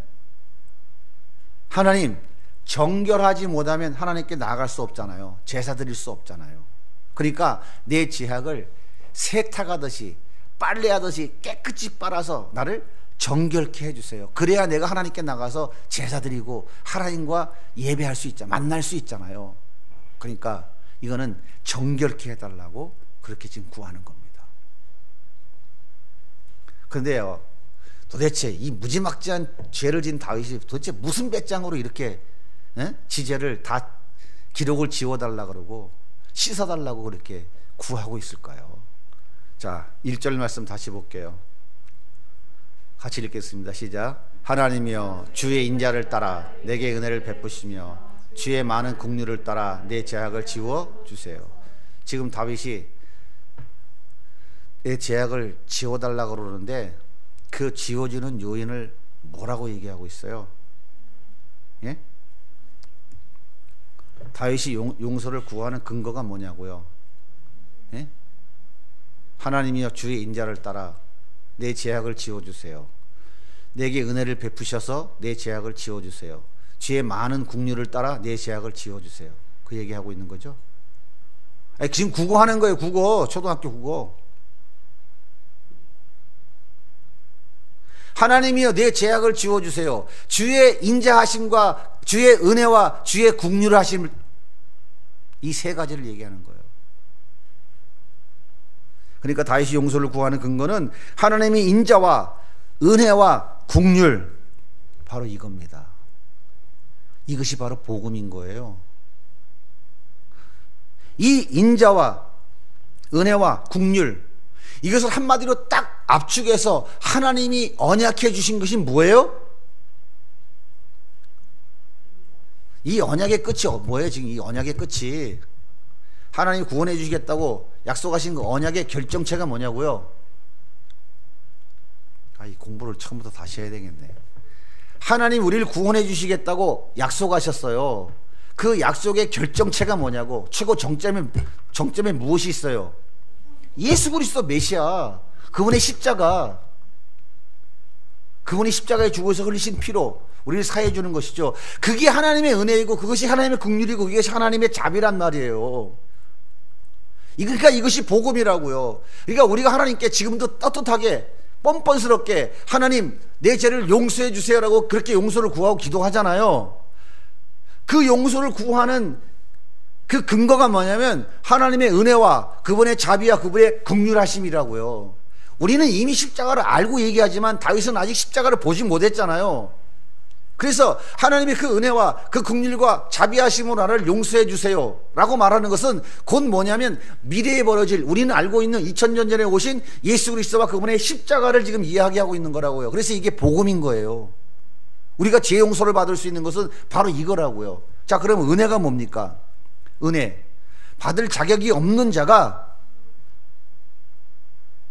하나님, 정결하지 못하면 하나님께 나아갈 수 없잖아요. 제사 드릴 수 없잖아요. 그러니까 내 죄악을 세탁하듯이 빨래하듯이 깨끗이 빨아서 나를 정결케 해주세요. 그래야 내가 하나님께 나가서 제사 드리고 하나님과 예배할 수 있잖아요. 만날 수 있잖아요. 그러니까 이거는 정결케 해달라고 그렇게 지금 구하는 겁니다. 그런데요, 도대체 이 무지막지한 죄를 지은 다윗이 도대체 무슨 배짱으로 이렇게 지죄를 다 기록을 지워달라 그러고 씻어달라고 그렇게 구하고 있을까요? 자, 1절 말씀 다시 볼게요. 같이 읽겠습니다. 시작. 하나님이여 주의 인자를 따라 내게 은혜를 베푸시며 주의 많은 긍휼을 따라 내 죄악을 지워주세요. 지금 다윗이 내 죄악을 지워달라고 그러는데 그 지워지는 요인을 뭐라고 얘기하고 있어요? 예? 다윗이 용서를 구하는 근거가 뭐냐고요? 예? 하나님이여 주의 인자를 따라 내 죄악을 지워주세요. 내게 은혜를 베푸셔서 내 죄악을 지워주세요. 주의 많은 긍휼을 따라 내 죄악을 지워주세요. 그 얘기하고 있는 거죠. 아니, 지금 국어 하는 거예요. 국어. 초등학교 국어. 하나님이여 내 죄악을 지워주세요. 주의 인자하심과 주의 은혜와 주의 긍휼하심, 이 세 가지를 얘기하는 거예요. 그러니까 다윗이 용서를 구하는 근거는 하나님의 인자와 은혜와 긍휼, 바로 이겁니다. 이것이 바로 복음인 거예요. 이 인자와 은혜와 긍휼, 이것을 한마디로 딱 압축해서 하나님이 언약해 주신 것이 뭐예요? 이 언약의 끝이 뭐예요? 지금 이 언약의 끝이 하나님이 구원해 주시겠다고 약속하신 그 언약의 결정체가 뭐냐고요? 이 공부를 처음부터 다시 해야 되겠네. 하나님 우리를 구원해 주시겠다고 약속하셨어요. 그 약속의 결정체가 뭐냐고. 최고 정점에 무엇이 있어요? 예수 그리스도 메시아, 그분의 십자가, 그분이 십자가에 죽어서 흘리신 피로 우리를 사해 주는 것이죠. 그게 하나님의 은혜이고 그것이 하나님의 긍휼이고 그것이 하나님의 자비란 말이에요. 그러니까 이것이 복음이라고요. 그러니까 우리가 하나님께 지금도 떳떳하게 뻔뻔스럽게 하나님 내 죄를 용서해 주세요라고 그렇게 용서를 구하고 기도하잖아요. 그 용서를 구하는 그 근거가 뭐냐면 하나님의 은혜와 그분의 자비와 그분의 긍휼하심이라고요. 우리는 이미 십자가를 알고 얘기하지만 다윗은 아직 십자가를 보지 못했잖아요. 그래서 하나님의 그 은혜와 그 긍휼과 자비하심으로 나를 용서해 주세요 라고 말하는 것은 곧 뭐냐면 미래에 벌어질, 우리는 알고 있는 2000년 전에 오신 예수 그리스도와 그분의 십자가를 지금 이야기하고 있는 거라고요. 그래서 이게 복음인 거예요. 우리가 죄 용서를 받을 수 있는 것은 바로 이거라고요. 자, 그러면 은혜가 뭡니까? 은혜, 받을 자격이 없는 자가,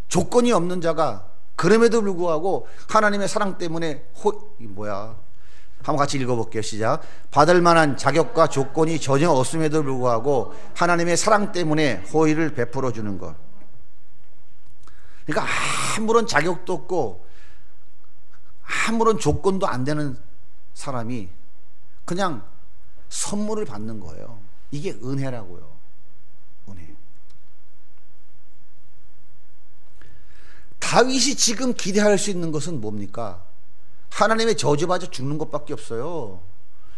조건이 없는 자가 그럼에도 불구하고 하나님의 사랑 때문에 한번 같이 읽어볼게요. 시작. 받을 만한 자격과 조건이 전혀 없음에도 불구하고 하나님의 사랑 때문에 호의를 베풀어 주는 것. 그러니까 아무런 자격도 없고 아무런 조건도 안 되는 사람이 그냥 선물을 받는 거예요. 이게 은혜라고요. 은혜. 다윗이 지금 기대할 수 있는 것은 뭡니까? 하나님의 저주받아 죽는 것밖에 없어요.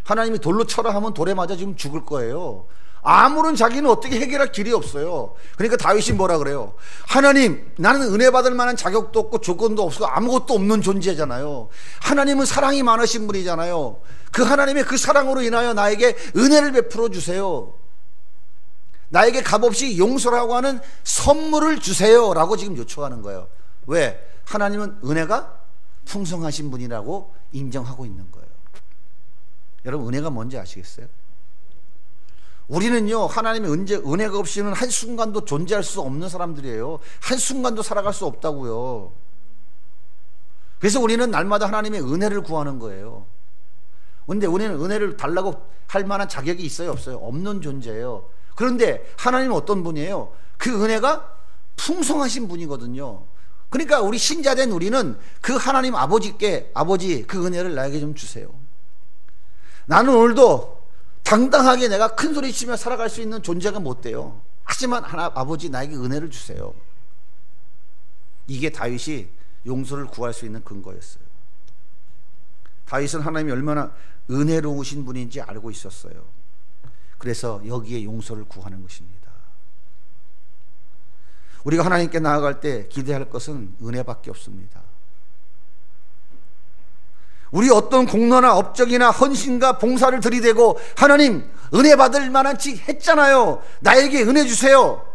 하나님이 돌로 쳐라 하면 돌에 맞아 지금 죽을 거예요. 아무런 자기는 어떻게 해결할 길이 없어요. 그러니까 다윗이 뭐라 그래요? 하나님, 나는 은혜 받을 만한 자격도 없고 조건도 없고 아무것도 없는 존재잖아요. 하나님은 사랑이 많으신 분이잖아요. 그 하나님의 그 사랑으로 인하여 나에게 은혜를 베풀어 주세요. 나에게 값없이 용서라고 하는 선물을 주세요 라고 지금 요청하는 거예요. 왜? 하나님은 은혜가 풍성하신 분이라고 인정하고 있는 거예요. 여러분, 은혜가 뭔지 아시겠어요? 우리는요, 하나님의 은혜가 없이는 한순간도 존재할 수 없는 사람들이에요. 한순간도 살아갈 수 없다고요. 그래서 우리는 날마다 하나님의 은혜를 구하는 거예요. 그런데 우리는 은혜를 달라고 할 만한 자격이 있어요, 없어요? 없는 존재예요. 그런데 하나님은 어떤 분이에요? 그 은혜가 풍성하신 분이거든요. 그러니까 우리 신자된 우리는 그 하나님 아버지께, 아버지, 그 은혜를 나에게 좀 주세요. 나는 오늘도 당당하게 내가 큰 소리 치며 살아갈 수 있는 존재가 못 돼요. 하지만 아버지, 나에게 은혜를 주세요. 이게 다윗이 용서를 구할 수 있는 근거였어요. 다윗은 하나님이 얼마나 은혜로우신 분인지 알고 있었어요. 그래서 여기에 용서를 구하는 것입니다. 우리가 하나님께 나아갈 때 기대할 것은 은혜밖에 없습니다. 우리 어떤 공로나 업적이나 헌신과 봉사를 들이대고 하나님 은혜 받을 만한 지 했잖아요. 나에게 은혜 주세요.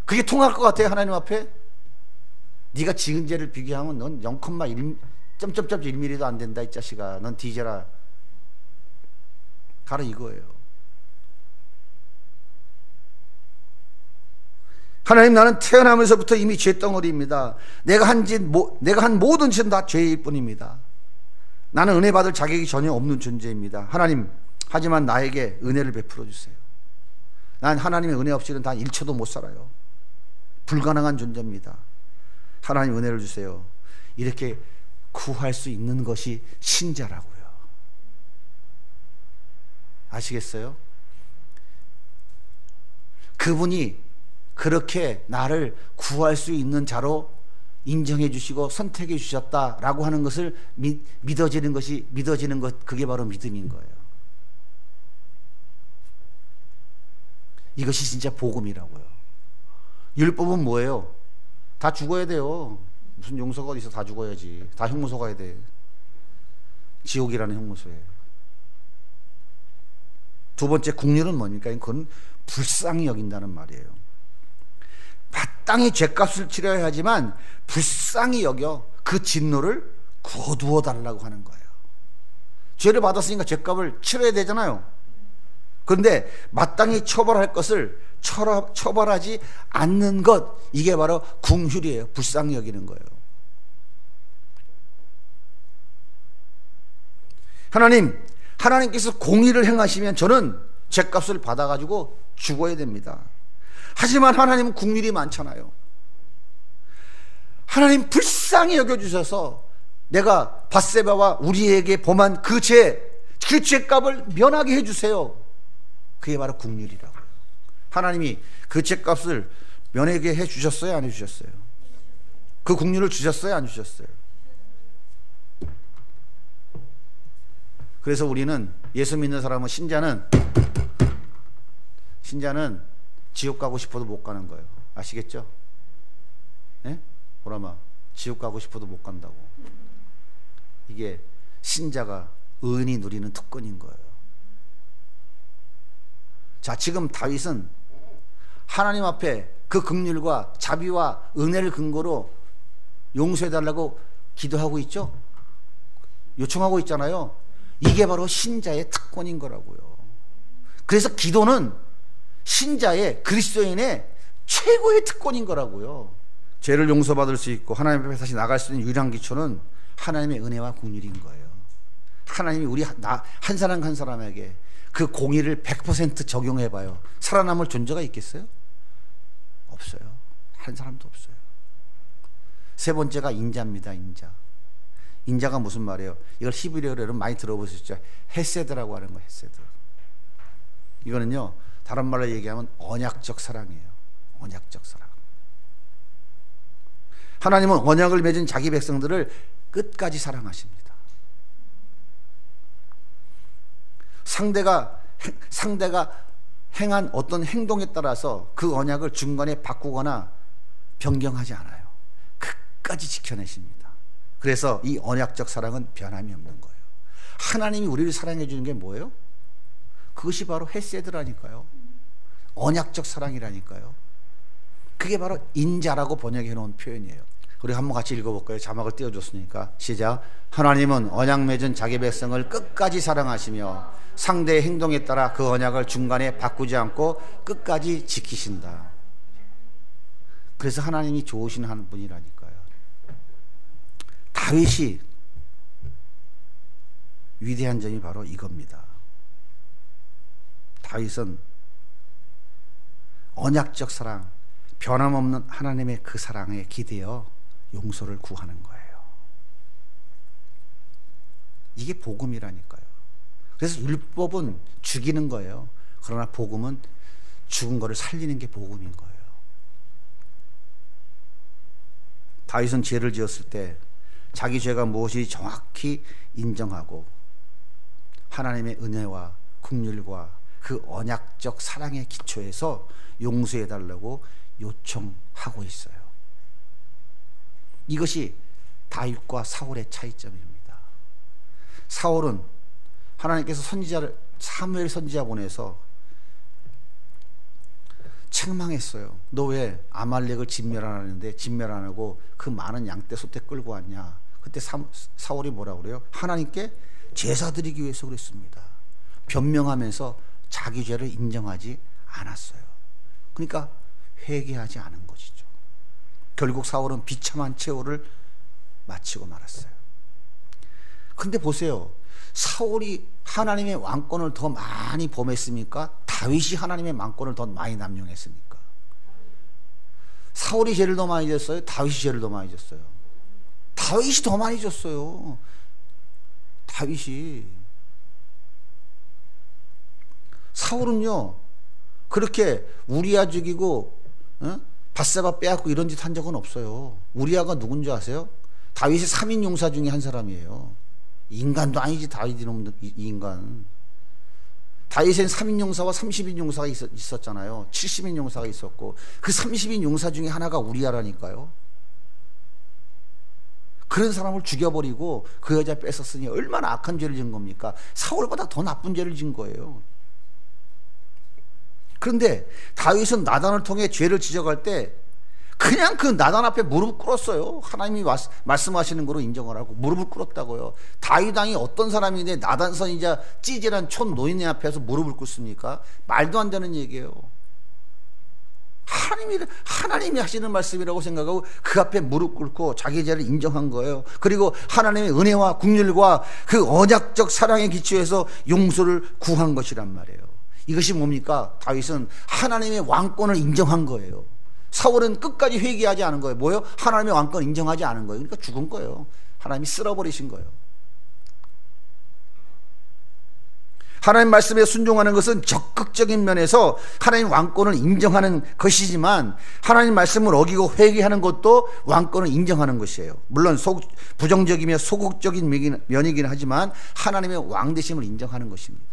그게 통할 것 같아요, 하나님 앞에? 네가 지은 죄를 비교하면 넌 0,1mm도 안 된다, 이 자식아. 넌 뒤져라. 바로 이거예요. 하나님, 나는 태어나면서부터 이미 죄덩어리입니다. 내가 한 모든 짓은 다 죄일 뿐입니다. 나는 은혜 받을 자격이 전혀 없는 존재입니다. 하나님, 하지만 나에게 은혜를 베풀어 주세요. 난 하나님의 은혜 없이는 단 1초도 못 살아요. 불가능한 존재입니다. 하나님 은혜를 주세요. 이렇게 구할 수 있는 것이 신자라고요. 아시겠어요? 그분이 그렇게 나를 구할 수 있는 자로 인정해 주시고 선택해 주셨다라고 하는 것을 믿어지는 것, 그게 바로 믿음인 거예요. 이것이 진짜 복음이라고요. 율법은 뭐예요? 다 죽어야 돼요. 무슨 용서가 어디 있어? 다 죽어야지. 다 형무소 가야 돼. 지옥이라는 형무소에. 두 번째, 국률은 뭡니까? 그건 불쌍히 여긴다는 말이에요. 마땅히 죗값을 치러야 하지만 불쌍히 여겨 그 진노를 거두어 달라고 하는 거예요. 죄를 받았으니까 죗값을 치러야 되잖아요. 그런데 마땅히 처벌할 것을 처벌하지 않는 것, 이게 바로 긍휼이에요. 불쌍히 여기는 거예요. 하나님께서 공의를 행하시면 저는 죗값을 받아가지고 죽어야 됩니다. 하지만 하나님은 긍휼이 많잖아요. 하나님 불쌍히 여겨주셔서 내가 밧세바와 우리에게 범한 그 죄값을 면하게 해주세요. 그게 바로 긍휼이라고요. 하나님이 그 죄값을 면하게 해주셨어요, 안 해주셨어요? 그 긍휼을 주셨어요, 안 주셨어요? 그래서 우리는, 예수 믿는 사람은, 신자는 지옥 가고 싶어도 못 가는 거예요. 아시겠죠? 네? 보라마, 지옥 가고 싶어도 못 간다고. 이게 신자가 의인이 누리는 특권인 거예요. 자, 지금 다윗은 하나님 앞에 그 긍휼과 자비와 은혜를 근거로 용서해달라고 기도하고 있죠? 요청하고 있잖아요. 이게 바로 신자의 특권인 거라고요. 그래서 기도는 신자의, 그리스도인의 최고의 특권인 거라고요. 죄를 용서받을 수 있고 하나님 앞에 다시 나갈 수 있는 유일한 기초는 하나님의 은혜와 긍휼인 거예요. 하나님이 우리 한 사람 한 사람에게 그 공의를 100% 적용해봐요. 살아남을 존재가 있겠어요? 없어요. 한 사람도 없어요. 세 번째가 인자입니다. 인자가 무슨 말이에요? 이걸 히브리어로 여러분 많이 들어보셨죠? 헤세드라고 하는 거예요. 헤세드. 이거는요, 다른 말로 얘기하면 언약적 사랑이에요. 언약적 사랑. 하나님은 언약을 맺은 자기 백성들을 끝까지 사랑하십니다. 상대가 행한 어떤 행동에 따라서 그 언약을 중간에 바꾸거나 변경하지 않아요. 끝까지 지켜내십니다. 그래서 이 언약적 사랑은 변함이 없는 거예요. 하나님이 우리를 사랑해 주는 게 뭐예요? 그것이 바로 헤세드라니까요. 언약적 사랑이라니까요. 그게 바로 인자라고 번역해 놓은 표현이에요. 우리 한번 같이 읽어볼까요? 자막을 띄워줬으니까 시작. 하나님은 언약 맺은 자기 백성을 끝까지 사랑하시며 상대의 행동에 따라 그 언약을 중간에 바꾸지 않고 끝까지 지키신다. 그래서 하나님이 좋으신 한 분이라니까요. 다윗이 위대한 점이 바로 이겁니다. 다윗은 언약적 사랑, 변함없는 하나님의 그 사랑에 기대어 용서를 구하는 거예요. 이게 복음이라니까요. 그래서 율법은 죽이는 거예요. 그러나 복음은 죽은 거를 살리는 게 복음인 거예요. 다윗은 죄를 지었을 때 자기 죄가 무엇인지 정확히 인정하고 하나님의 은혜와 긍휼과 그 언약적 사랑의 기초에서 용서해 달라고 요청하고 있어요. 이것이 다윗과 사울의 차이점입니다. 사울은 하나님께서 선지자를 사무엘 선지자 보내서 책망했어요. 너 왜 아말렉을 진멸 안 하는데 진멸 안 하고 그 많은 양떼 소떼 끌고 왔냐. 그때 사울이 뭐라고 그래요? 하나님께 제사 드리기 위해서 그랬습니다. 변명하면서 자기 죄를 인정하지 않았어요. 그러니까 회개하지 않은 것이죠. 결국 사울은 비참한 최후를 마치고 말았어요. 근데 보세요. 사울이 하나님의 왕권을 더 많이 범했습니까? 다윗이 하나님의 왕권을 더 많이 남용했습니까? 사울이 죄를 더 많이 졌어요? 다윗이 죄를 더 많이 졌어요? 다윗이 더 많이 졌어요. 다윗이. 사울은요 그렇게 우리아 죽이고 밧세바 빼앗고 이런 짓 한 적은 없어요. 우리아가 누군지 아세요? 다윗의 3인 용사 중에 한 사람이에요. 인간도 아니지. 다윗 이놈 인간. 다윗엔 3인 용사와 30인 용사가 있었잖아요. 70인 용사가 있었고 그 30인 용사 중에 하나가 우리아라니까요. 그런 사람을 죽여버리고 그 여자 뺏었으니 얼마나 악한 죄를 지은 겁니까? 사울보다 더 나쁜 죄를 지은 거예요. 그런데 다윗은 나단을 통해 죄를 지적할 때 그냥 그 나단 앞에 무릎 꿇었어요. 하나님이 말씀하시는 거로 인정을 하고 무릎을 ቁ렀다고요. 다윗 왕이 어떤 사람인데 나단 선지자 찌질한 촌 노인네 앞에서 무릎을 꿇습니까? 말도 안 되는 얘기예요. 하나님이 하시는 말씀이라고 생각하고 그 앞에 무릎 꿇고 자기 죄를 인정한 거예요. 그리고 하나님의 은혜와 긍휼과 그 언약적 사랑의 기초에서 용서를 구한 것이란 말이에요. 이것이 뭡니까? 다윗은 하나님의 왕권을 인정한 거예요. 사울은 끝까지 회개하지 않은 거예요. 뭐예요? 하나님의 왕권을 인정하지 않은 거예요. 그러니까 죽은 거예요. 하나님이 쓸어버리신 거예요. 하나님 말씀에 순종하는 것은 적극적인 면에서 하나님 왕권을 인정하는 것이지만 하나님 말씀을 어기고 회개하는 것도 왕권을 인정하는 것이에요. 물론 부정적이며 소극적인 면이긴 하지만 하나님의 왕되심을 인정하는 것입니다.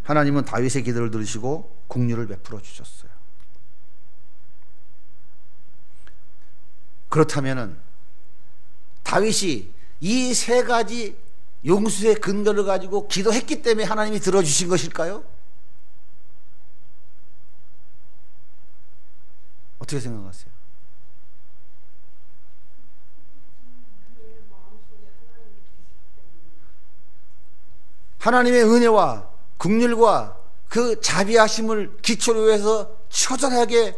하나님은 다윗의 기도를 들으시고 긍휼을 베풀어 주셨어요. 그렇다면은 다윗이 이 세 가지 용서의 근거를 가지고 기도했기 때문에 하나님이 들어주신 것일까요? 어떻게 생각하세요? 하나님의 은혜와 긍휼과 그 자비하심을 기초로 해서 처절하게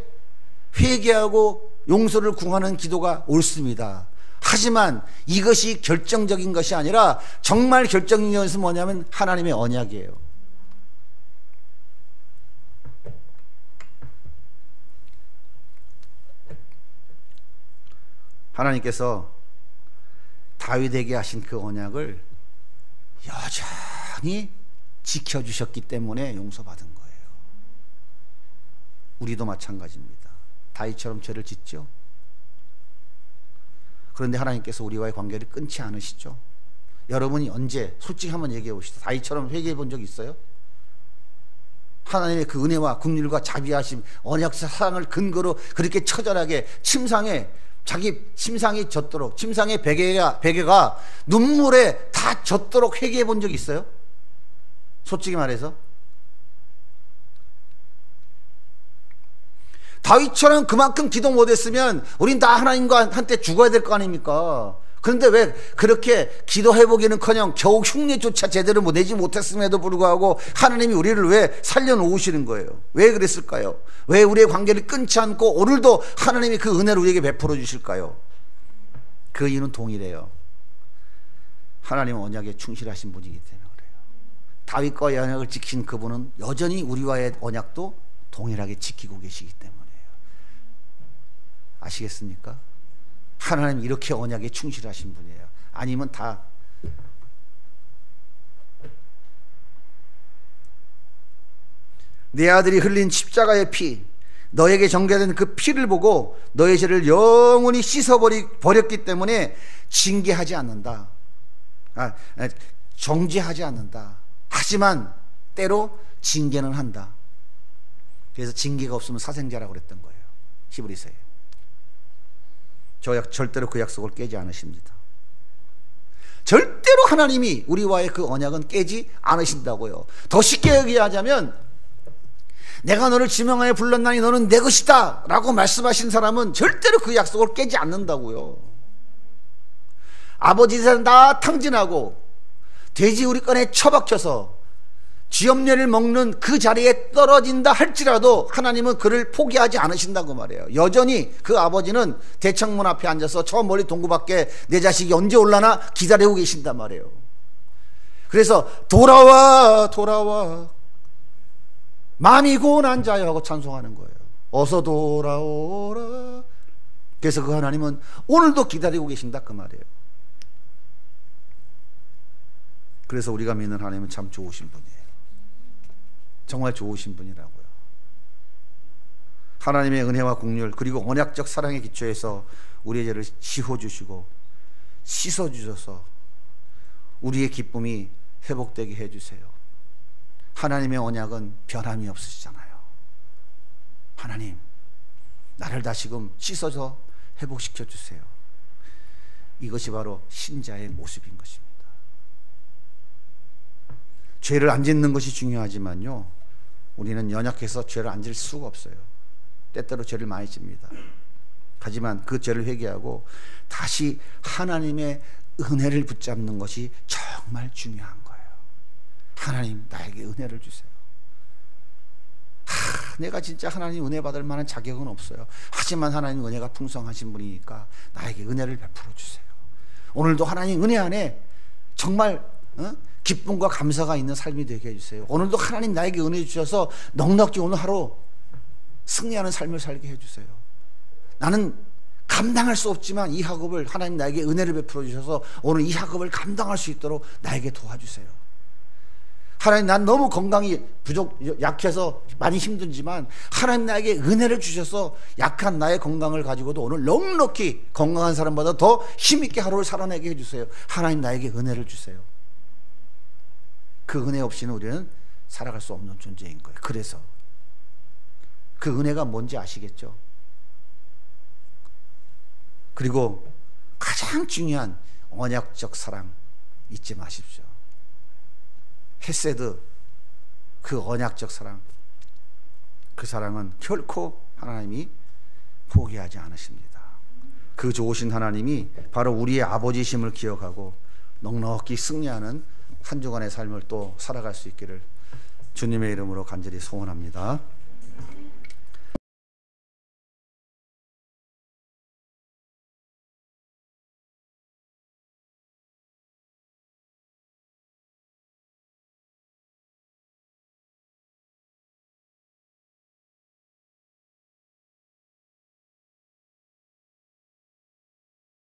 회개하고 용서를 구하는 기도가 옳습니다. 하지만 이것이 결정적인 것이 아니라 정말 결정적인 것은 뭐냐면 하나님의 언약이에요. 하나님께서 다윗에게 하신 그 언약을 여전히 지켜주셨기 때문에 용서받은 거예요. 우리도 마찬가지입니다. 다윗처럼 죄를 짓죠. 그런데 하나님께서 우리와의 관계를 끊지 않으시죠. 여러분이 언제 솔직히 한번 얘기해 보시죠. 다윗처럼 회개해 본 적 있어요? 하나님의 그 은혜와 긍휼과 자비하심, 언약 사랑을 근거로 그렇게 처절하게 자기 침상이 젖도록, 침상의 베개가 눈물에 다 젖도록 회개해 본 적 있어요? 솔직히 말해서. 다윗처럼 그만큼 기도 못했으면 우린 다 하나님과 한때 죽어야 될 거 아닙니까? 그런데 왜 그렇게 기도해보기는커녕 겨우 흉내조차 제대로 내지 못했음에도 불구하고 하나님이 우리를 왜 살려놓으시는 거예요? 왜 그랬을까요? 왜 우리의 관계를 끊지 않고 오늘도 하나님이 그 은혜를 우리에게 베풀어 주실까요? 그 이유는 동일해요. 하나님은 언약에 충실하신 분이기 때문에 그래요. 다윗과의 언약을 지킨 그분은 여전히 우리와의 언약도 동일하게 지키고 계시기 때문이에요. 아시겠습니까? 하나님 이렇게 언약에 충실하신 분이에요. 아니면 다 내 아들이 흘린 십자가의 피, 너에게 전개된 그 피를 보고 너의 죄를 영원히 씻어버렸기 때문에 징계하지 않는다. 정죄하지 않는다. 하지만 때로 징계는 한다. 그래서 징계가 없으면 사생자라고 그랬던 거예요. 히브리서에. 절대로 그 약속을 깨지 않으십니다. 절대로 하나님이 우리와의 그 언약은 깨지 않으신다고요. 더 쉽게 얘기하자면 내가 너를 지명하여 불렀나니 너는 내 것이다 라고 말씀하신 사람은 절대로 그 약속을 깨지 않는다고요. 아버지 세상 다 탕진하고 돼지 우리간에 처박혀서 쥐염려를 먹는 그 자리에 떨어진다 할지라도 하나님은 그를 포기하지 않으신다고 말해요. 여전히 그 아버지는 대청문 앞에 앉아서 저 멀리 동구 밖에 내 자식이 언제 올라나 기다리고 계신단 말이에요. 그래서 돌아와 마음이 고운한 자여 하고 찬송하는 거예요. 어서 돌아오라. 그래서 그 하나님은 오늘도 기다리고 계신다 그 말이에요. 그래서 우리가 믿는 하나님은 참 좋으신 분이에요. 정말 좋으신 분이라고요. 하나님의 은혜와 긍휼 그리고 언약적 사랑에 기초해서 우리의 죄를 씌워주시고 씻어주셔서 우리의 기쁨이 회복되게 해주세요. 하나님의 언약은 변함이 없으시잖아요. 하나님 나를 다시금 씻어서 회복시켜 주세요. 이것이 바로 신자의 모습인 것입니다. 죄를 안 짓는 것이 중요하지만요, 우리는 연약해서 죄를 안 질 수가 없어요. 때때로 죄를 많이 집니다. 하지만 그 죄를 회개하고 다시 하나님의 은혜를 붙잡는 것이 정말 중요한 거예요. 하나님 나에게 은혜를 주세요. 내가 진짜 하나님 은혜 받을 만한 자격은 없어요. 하지만 하나님 은혜가 풍성하신 분이니까 나에게 은혜를 베풀어 주세요. 오늘도 하나님 은혜 안에 정말 기쁨과 감사가 있는 삶이 되게 해주세요. 오늘도 하나님 나에게 은혜 주셔서 넉넉히 오늘 하루 승리하는 삶을 살게 해주세요. 나는 감당할 수 없지만 이 학업을 하나님 나에게 은혜를 베풀어 주셔서 오늘 이 학업을 감당할 수 있도록 나에게 도와주세요. 하나님 난 너무 건강이 약해서 많이 힘들지만 하나님 나에게 은혜를 주셔서 약한 나의 건강을 가지고도 오늘 넉넉히 건강한 사람보다 더 힘있게 하루를 살아내게 해주세요. 하나님 나에게 은혜를 주세요. 그 은혜 없이는 우리는 살아갈 수 없는 존재인 거예요. 그래서 그 은혜가 뭔지 아시겠죠? 그리고 가장 중요한 언약적 사랑 잊지 마십시오. 헤세드, 그 언약적 사랑, 그 사랑은 결코 하나님이 포기하지 않으십니다. 그 좋으신 하나님이 바로 우리의 아버지심을 기억하고 넉넉히 승리하는 한 주간의 삶을 또 살아갈 수 있기를 주님의 이름으로 간절히 소원합니다.